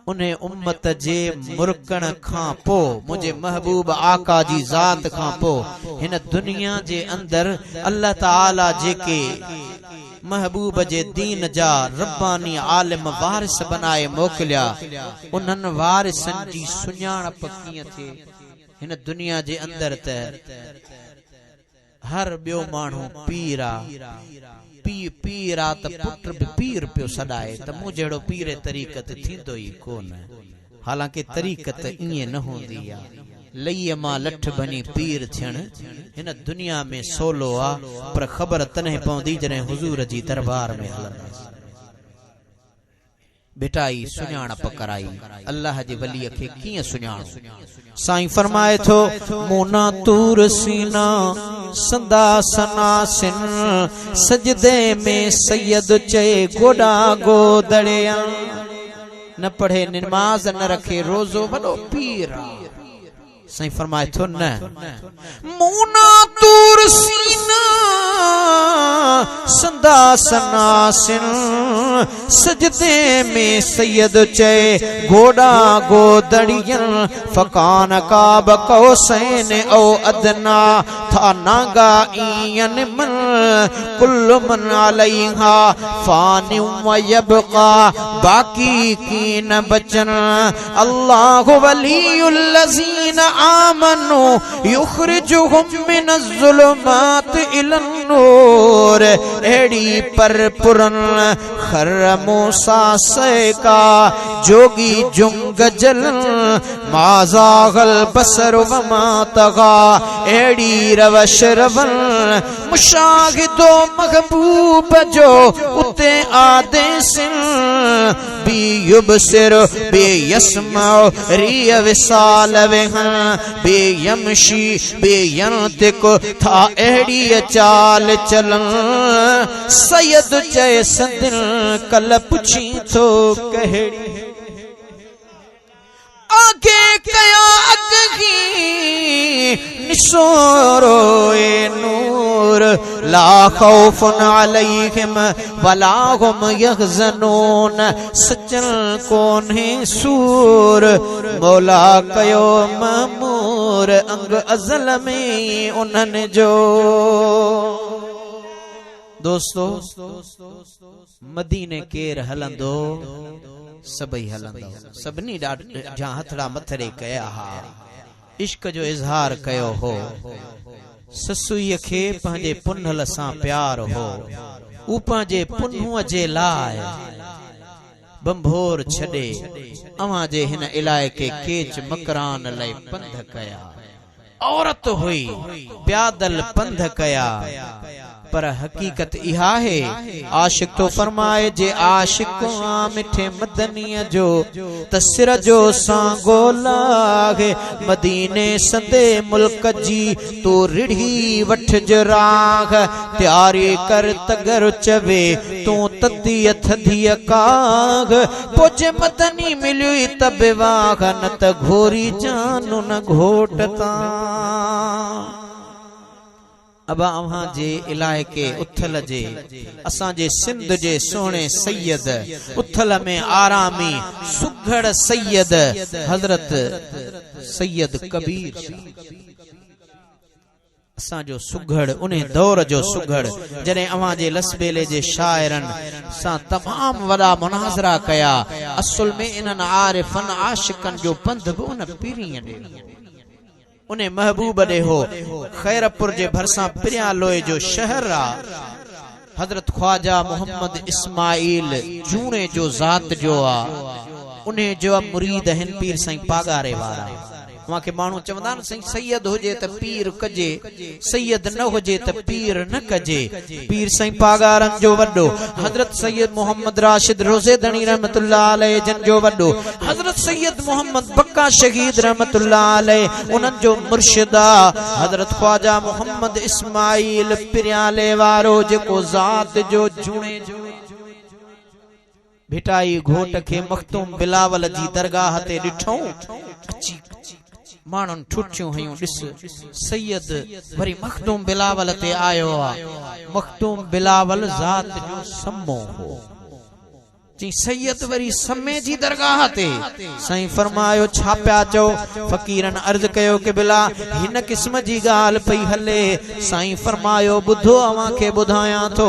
उन्हें उम्मत जे मुरकण खां पो मुझे महबूब आका जी जात खां पो हिन दुनिया जे अंदर अल्लाह ताला जेके महबूब जे दीन जा रब्बानी आलिम वारिस बनाए मोकलिया उन्हन वारिसन जी सुञाणप कीअं थे हिन दुनिया जे अंदर त हर बियो माण्हू पीरा पीरा त पुट भी पीर पियो सदाए त मूं जहिड़ो पीरे तरीक़त थींदो ई कोन। हालांकि तरीक़त ईअं न हूंदी आ। लईअ मां लठ बनी पीर थियण हिन दुनिया में सोलो आ पर ख़बर तने पवंदी जॾहिं हुजूर जी दरबार में हलंदासीं। बिटाई सुञाणप कराई अल्लाह जे वलीअ खे कीअं सुञाणो। साईं फरमाए थो मोना तूर सीना संदा सनासिन सजदे में सैयद चए गोडा गोदड़िया। न पढ़े नमाज न रखे रोजो वॾो पीर। साईं फरमाए थो न मोना तूर सीना संदा सनासिन सजदे में सैयद चए गोडा गोदड़ियन फकान काब कौसैन ओ अदना था नागा ईयन मन कुल्लु मन अलैहा फानि व यबका बाकी की न बचन। अल्लाहु वलियुल लज़ीन आमनु युखरिजुहुम मिनज़्ज़ुलुमात इलन नूर। एड़ी पर पुरन खर मूसा सैका जोगी जुंग जलन माज़ागल बसर वमा तगा। एड़ी रवश रवन मुशाहिदो महबूब जो उते आदेसिन बी युबसिर बे यस्माउ रिय विसाल वेहन बे यमशी बे यंतिक था एड़ी चाल चलन। सैयद चए संदिन कल पुछी तो कहेड़ी आगे कया अगही सोरोए नूर ला खौफुन अलैहिम वला हुम यहज़नून सचल कोन्हे सूर मौला कयो ममूर अंग अज़ल में उन्हनि जो। दोस्तों मदीने केर हलंदो सभई हलंदो सभनी ॾाढा हथड़ा मथड़े कया हा इश्क जो इज़हार कयो हो ससुईअ खे पंहिंजे पुनल सां प्यार हो ऊ पंहिंजे पुन्हूअ जे लाइ बंभोर छॾे अवां जे हिन इलाइक़े केच मकरान लाइ पंध कया औरत हुई प्यादल पंध कया पर हकीकत इहा है आशिक तो फरमाए जे आशिक मिठे मदनीअ जो तसिर जो सांगो लागे मदीने संदे मुल्क जी तो रिढ़ी वठ जराग त्यारी कर तगर चवे तू तदिय थदिय काग पोचे मदनी मिली तब वाग न त घोरी जानू न घोटता। अब अवां जे इलाइक़े उथल जे असां जे सिंध जे सोने सैयद उथल में आरामी सुघड़ सैयद हजरत सैयद कबीर असां जो सुघड़ उन्हें दौर जो सुघड़ जने अवां जे लसबेले जे शायरन सां तमाम वड़ा मुनाज़रा कया असुल में इनन आरिफन आशिकन जो पंध भी उन पीरीअ दे उन्हें महबूब दे हो खैरपुर जे भरसा पिरिया लोए जो शहर आ हजरत ख्वाजा मोहम्मद इस्माइल जूने जो जात जो आ उन्हें जो मुरीद हिन पीर साईं पागारे वारा वहां के मानू चवंदा साईं सैयद होजे त पीर कजे सैयद न होजे त पीर न कजे पीर साईं पागारन जो वड्डो हजरत सैयद मोहम्मद राशिद रोज़ेदणी रहमतुल्लाह अलैह जन जो वड्डो हजरत सैयद मोहम्मद बक्का शहीद रहमतुल्लाह अलैह उनन जो मुर्शिदा हजरत ख्वाजा मोहम्मद इस्माइल पिरियाले वारो जेको जात जो जुणे भिटाई घोट के मखतूम बिलावल जी दरगाह ते ॾिठो अची मानन ठुठियूं हयूं ॾिस सैयद वरी मखतूम बिलावल ते आयो आ मखतूम बिलावल जात जो सम्मो हो जी सैयद वरी सम्मे जी दरगाह ते साईं फरमायो छा पिया चो फकीरन अर्ज कयो कि बिला हिन किस्म जी गाल पई हले साईं फरमायो बुधो अवां के बुधाया तो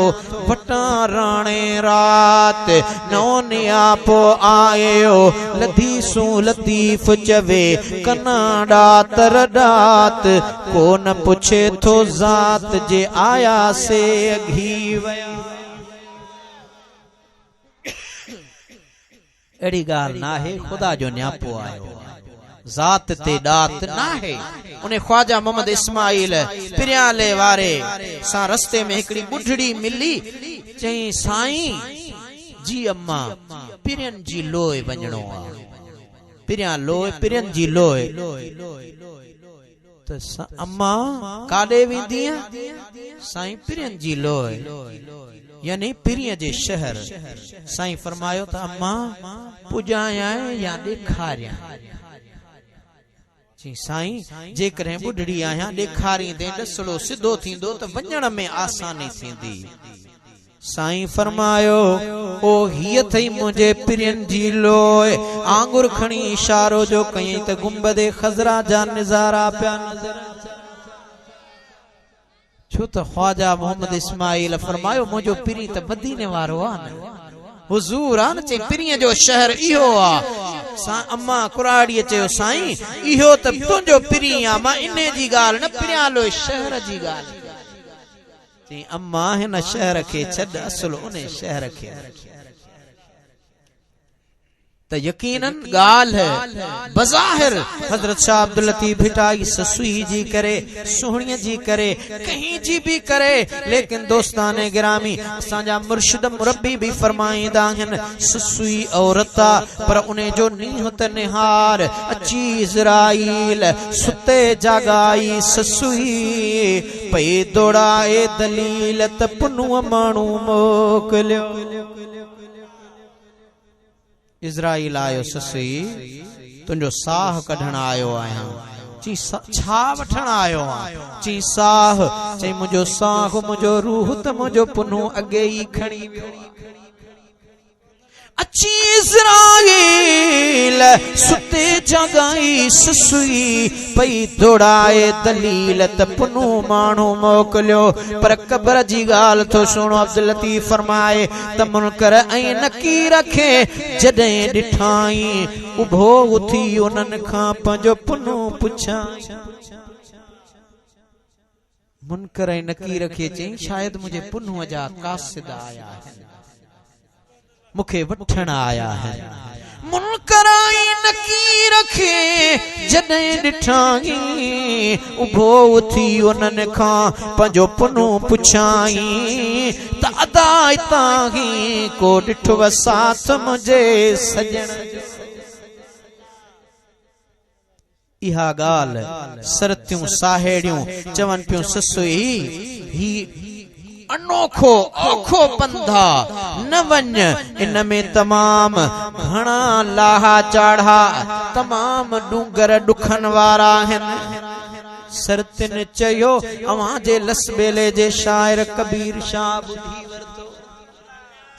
वटा राणे रात नौनिया पो आयो लधी सू लतीफ चवे कनाडा तर डात को न पुछे थो जात जे आया से घी वया एड़ी गाल ना है खुदा जो न्यापो आयो जात ते दात ना है उन्हें ख्वाजा मोहम्मद इस्माइल पिरियाले वारे सा रस्ते में एकड़ी बुढ़ड़ी मिली चई साईं जी अम्मा पिरियन जी लोए वणो आ पिरिया लोए पिरियन जी लोए तो अम्मा काडे विंदिया साईं पिरियन जी लोए यानी पिरिय जे शहर साईं फरमायो त अम्मा पुजाया या ॾेखारिया जी साईं जे करे बुढ़ड़ी आया ॾेखारी दे ॾसड़ो सिधो थींदो त वञण में आसानी थींदी साईं फरमायो ओ हिय थई मुझे पिरियन जी लोए आंगुर खणी इशारो जो कई त गुंबदे खजरा जा नजारा पिया नजर छो त ख्वाजा मोहम्मद इस्माइल फरमायो मुझो पिरी त मदीने वारो आ न हुजूर आन चे पिरीअ जो शहर इहो आ सा अम्मा कुराड़ी चयो साईं इहो त तुंजो पिरी आ मां इने जी गाल न पिरियालो शहर जी गाल ती अम्मा हिन शहर के छड असल उने शहर के त यकीनन गाल है बज़ाहिर हजरत शाह अब्दुल लतीफ भिटाई ससुई जी करे सुहणिय जी करे कहीं जी भी करे लेकिन दोस्ताने गिरामी असांजा मुर्शिद मुरब्बी भी फरमाईंदा आहिन ससुई औरता पर उन्हें जो नीहत निहार अची इज़राइल सुते जागाई ससुई पई दौड़ाए दलील त पुनुअ मानू मोकलियो इज़राइल आयो ससुई तुंजो साह कढण आयो आया ची छा वठण आयो ची साह चई मुझो साह मुझो रूह त मुझो पुनु अगे ही खणी अची इज़राइल सुते जगाई ससुई पई दौड़ाए दलील त पुनु माण्हू मोकलियो पर कब्र जी ॻाल्हि थो सुणो अब्दुल लतीफ़ फरमाए त मुनकर ऐं नकीर खे जॾहिं ॾिठाई उभो उथी उन्हनि खां पंहिंजो पुनु पुछाई मुनकर ऐं नकीर खे चई शायदि मुंहिंजे पुनुअ जा कासिद आया आहिनि मुखे वठण आया है मुनकर ऐं नकीर खे जॾहिं ॾिठाई उभो उथी उन्हनि खां पंहिंजो पुनु पुछाई त अदा ताही को ॾिठो साथ मुंहिंजे सजण इहा ॻाल्हि सरतियूं साहेड़ियूं चवनि पियूं ससुई ही अनोखो ओखो पंधा न वञ इन में तमाम घणा लाहा चाढ़ा तमाम डूंगर डुखन वारा आहिनि सरतिन चयो अवां जे लसबेले जे शायर कबीर शाह ॿुधी वरतो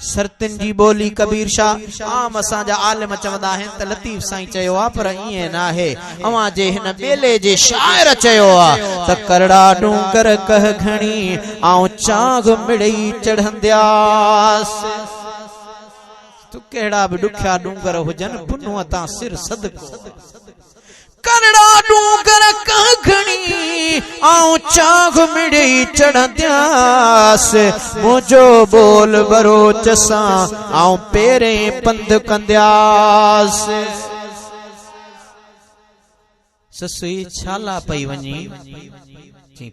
सरतिन जी बोली कबीर शाह आम असांजा आलिम चवंदा आहिनि त लतीफ़ साईं चयो आहे पर ईअं न आहे अवां जे हिन बेले जे शाइर चयो आहे त करड़ा डूंगर कह घणी आऊं चाग मिड़ई चढ़ंदियासि तू कहिड़ा बि ॾुखिया डूंगर हुजनि पुनुअ तां सिर सदको करड़ा डूंगर कह घणी आऊं चाग मिड़ई चढ़ंदियासि मुझो बोल बरोच सां आऊं पेरें पंध कंदियासि ससुई छाला पई वञी चई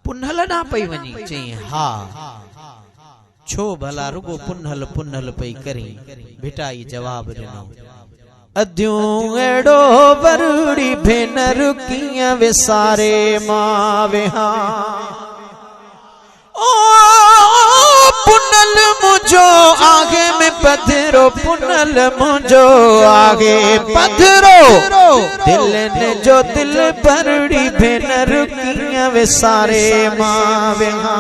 पुनहल ना पई वञी चई हा छो भला रुगो पुनहल पुनहल पई करी भिटाई जवाब ॾिनो अद्यूं एड़ो वरुड़ी भेनर कीअं विसारे मां वेहा ओ पुनल मुझो आगे में पधरो पुनल मुझो आगे पधरो दिल ने जो दिल वरुड़ी भेनर कीअं विसारे मां वेहा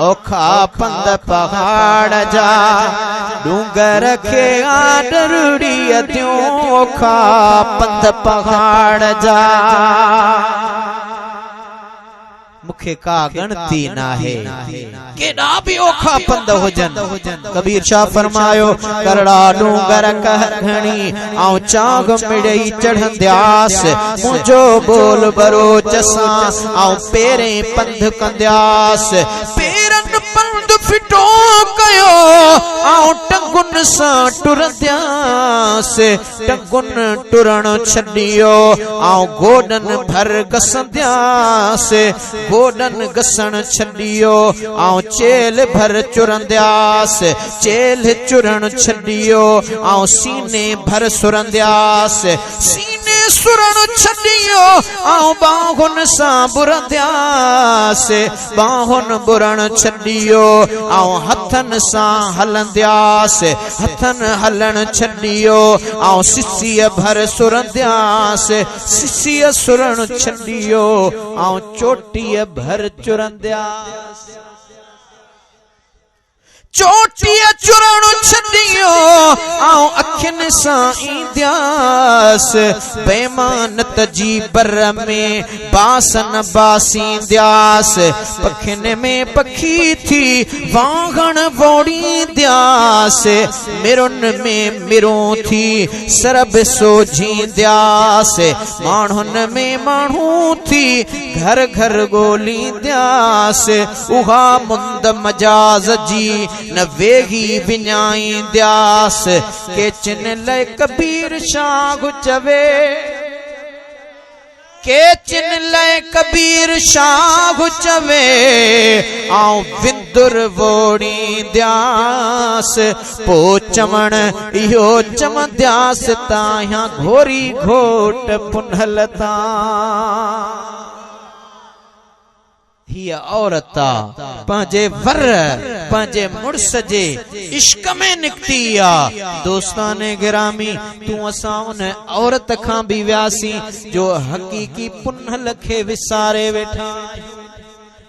ओखा पंध पहाड़ जा डूंगर खे आडरुड़ी अद्यूं ओखा पंध पहाड़ जा मुखे का गणती नाहे केॾा बि ओखा पंध हुजन कबीर शाह फरमायो करड़ा डूंगर कह घणी आऊं चाग मिड़ई चढ़ंदियासि मुंहिंजो बोल बरोच सां आऊं पेरें पंध कंदियासि पेरनि पंध फिटो कयो आऊं टंगुन सां टुरंदियासि टंगुन टुरण छॾियो आऊं गोॾनि भर घसंदियासि गोॾन घसण छॾियो आऊं चेल भर चुरंदियासि चेल चुरण छॾियो आऊं सीने भर सुरंदियासि सीने सुरण छॾियो आऊं बाहुनि सां बुरंदियासि बाहुनि बुरण छॾियो आऊं हथनि सां हलंदियासि हथनि हलण छॾियो आऊं सिसीअ भर सुरंदियासि सिसीअ सुरण छॾियो आऊं चोटीअ भर चुरंदियासि चोटीअ चुरण छॾियो आऊं अखियुनि सां ईंदियासि बेमानत जी बर में बासन बासींदियासि पखियुनि में पखी थी वांगण वोड़ींदियासि मिरुनि में मिरूं थी सरब सोझींदियासि माण्हुनि में माण्हू थी घर घर ॻोल्हींदियासि उहा मुंद मजाज जी न वेगी विञाईंदियासि के चिन लय कबीर शाह चवे के चिन लय कबीर शाह चवे आऊं विंदुर वोड़ींदियासि पो चवण इहो चवंदियासि तां घोरी घोट पुनहल तां ही औरत पंहिंजे वर पंहिंजे मुड़स जे इश्क में निकती आ। दोस्ताने गिरामी तू असां उन औरत खां भी व्यासी जो हकीकी पुनहल खे विसारे वेठा।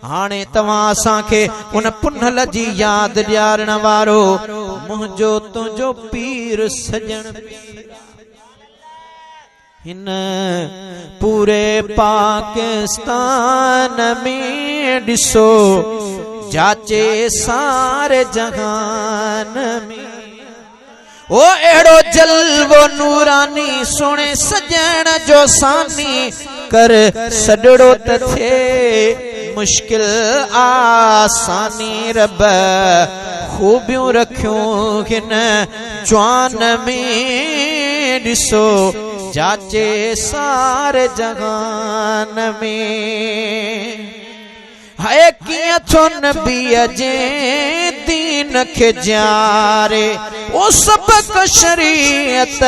हाणे तव्हां असां खे उन पुनहल जी याद ॾियारण वारो मुंहिंजो तुंहिंजो पीर सजण हिन पूरे पाकिस्तान में ॾिसो जाचे सारे जहान में। ओ एड़ो जलवो नूरानी सोने सजण जो सानी कर सडड़ो त थे मुश्किल आसानी। रब खूबियूं रखियूं हिन जवान में ॾिसो जाचे सारे जहान में। हाय किया थो नबीअ जे दीन खे जारे ओ सबक शरीयत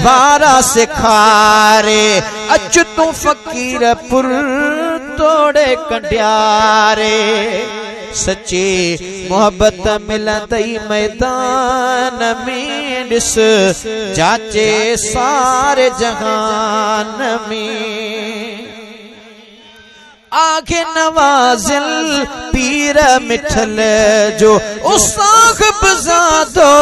वारा सिखारे। अच तू फकीर पुर तोड़े कंडियारे सच्ची मोहब्बत मिलंदई मैदान में ॾिस जाचे सारे जहान में। आगे नवाजिल पीर मिठल जो साहिब ज़ादो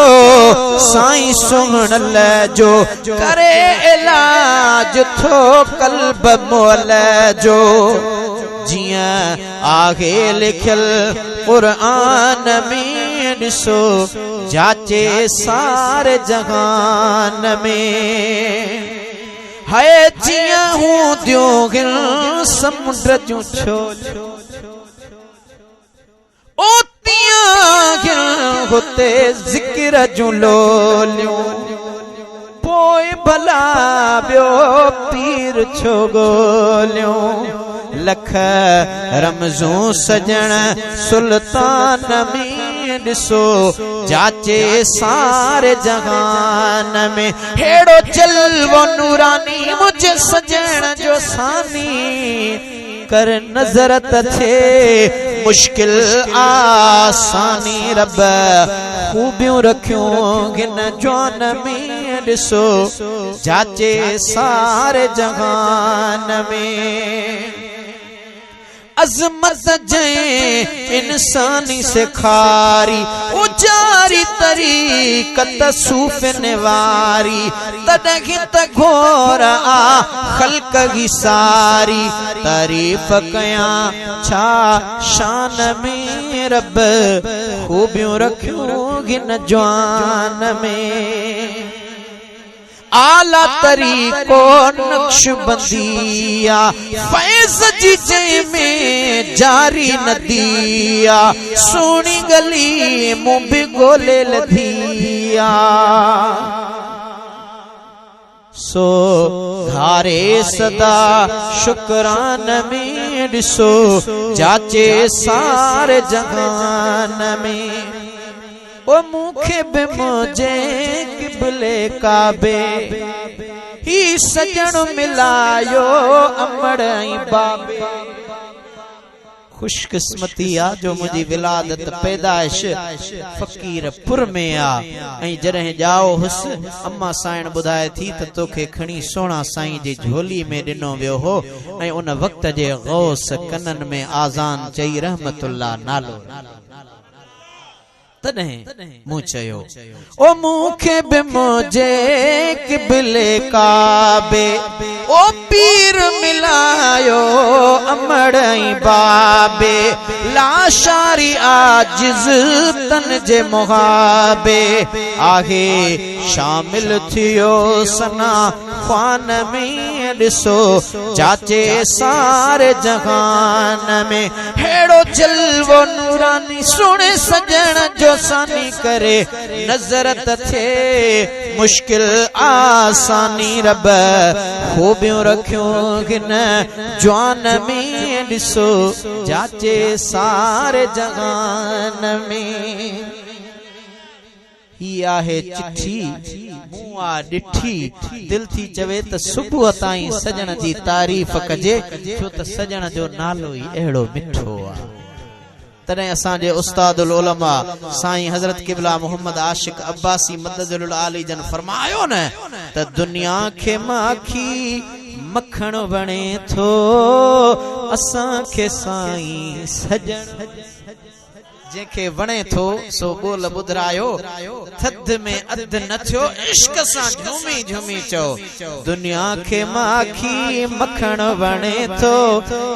साईं सुहणल जो करे इलाज थो कल्ब मोल जो। जियां आगे लिखल कुरान में ॾिसो जाचे सारे जहान में। हाय जियां हूं दियोगिल समुद्र जूं छो ओ तियां गिल होते जिक्र जूं लोलियूं पोइ भला ॿियो पीर छो ॻोल्हियूं। लख रमज़ूं सजण सुल्तान में ॾिसो जाचे सारे जहान में। हेड़ो जलवो नूरानी मुझे सजण जो सानी कर नजर त थे मुश्किल आसानी। रब खूबियूं रखियूं हिन जवान में ॾिसो जाचे सारे जहान में। अजमत जय इंसानी से खारी ओ जारी तरीकत सूफ निवारी तदगी घोर आ खल्क ही सारी। तारीफ कया छा शान में रब खूबियूं रखियूं हिन जवान में। आला तरीको नक्शबंदिया फैज जी जय में जारी नदिया सोनी गली मुंह भी गोले लधिया। सो धारे सदा शुक्रान में ॾिसो जाचे सारे जहान में। ओ मुखे बे मुझे किबले काबे ही सजण मिलायो अमड़ई बाबे। खुशकिस्मती आ जो मुझी विलादत पैदाइश फकीर पुर में आ। जॾहिं जाओ हुस अम्मा साइण बुधाए थी त तोखे खणी सोना साईं जी झोली में ॾिनो वियो हो ऐं उन वक्त जे गौस कनन में आज़ान चई रहमतुल्लाह नालो। मुँह चयो ओ मुखे बि मुझे किबले काबे ओ पीर मिलायो अमड़ई बाबे। लाशारी आजिज तन जे मुहाबे आहे शामिल थियो सना ख्वान में ॾिसो जाचे सारे जहान में। हेड़ो जलवो नूरानी सोने सजण जो सानी करे नजर त थे मुश्किल आसानी। रब खूबियूं रखियूं हिन जवान में ॾिसो जाचे सारे जहान में। ही आहे चिट्ठी मुआ डिठी दिल थी चवे त सुबह ताई सजण जी तारीफ कजे छो त सजण जो नालो ही एड़ो मिठो आ। तने असांजे उस्तादुल उलमा साईं हजरत किबला मोहम्मद आशिक अब्बासी मददुल आली जन फरमायो न त दुनिया खे माखी मखण वणे थो असां खे साईं सजण जेके वणे थो सो बोल बुधरायो थद में अध न थियो इश्क सां झूमी झूमी चो दुनिया खे माखी मखण वणे थो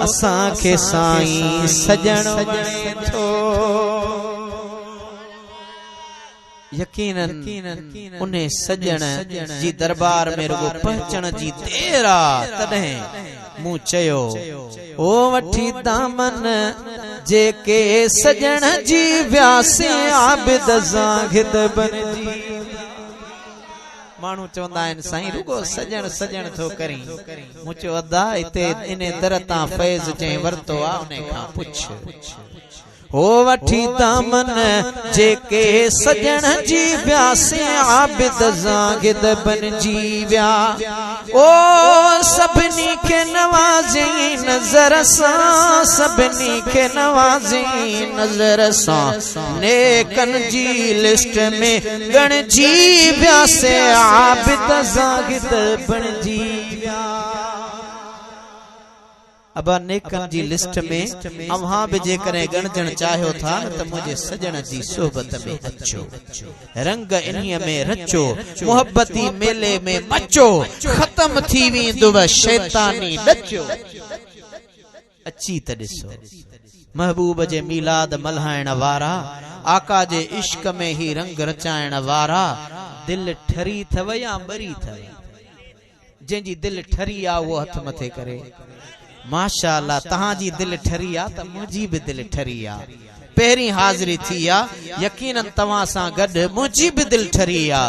असां खे साईं सजण वणे थो। यकीनन उन्हें सजण जी दरबार में रुगो पहुचण जी देर आ तॾहिं मूं चयो ओ वठी दामन जेके सजण जी व्यासे आबिद ज़ाहिद बणजी। माण्हू चवंदा आहिनि साईं रुगो सजण सजण थो करी मूं चयो अदा हिते इन दर तां फैज़ चई वरतो आ उन खां पुछ हो वठी दामन जेके सजण जी व्यासे आबिद ज़ाहिद बणजी विया ओ सभिनी खे नवाज़ी नज़र सां सभिनी खे नवाज़ी नज़र सां नेकन जी लिस्ट में गणजी व्यासे आबिद ज़ाहिद बणजी विया। अबा नेकन जी लिस्ट में अव्हां भी जेकरे गणजण चाहियो था त मुझे सजण जी सोबत में अचो रंग इन्हीअ में रचो मोहब्बती मेले में मचो खत्म थी वेंदुव शैतानी डचो अची त ॾिसो महबूब जे मीलाद मल्हाइण वारा आका जे इश्क में ही रंग रचाइण वारा दिल ठरी थव या बरी थव जंहिंजी दिल ठरी आ वो हथ मथे करे माशाअल्लाह तहां जी दिल ठरी आ त मुंहिंजी भी दिल ठरी आ पहिरीं हाज़िरी थी आ यकीनन तव्हां सां गॾु मुंहिंजी भी दिल ठरी आ।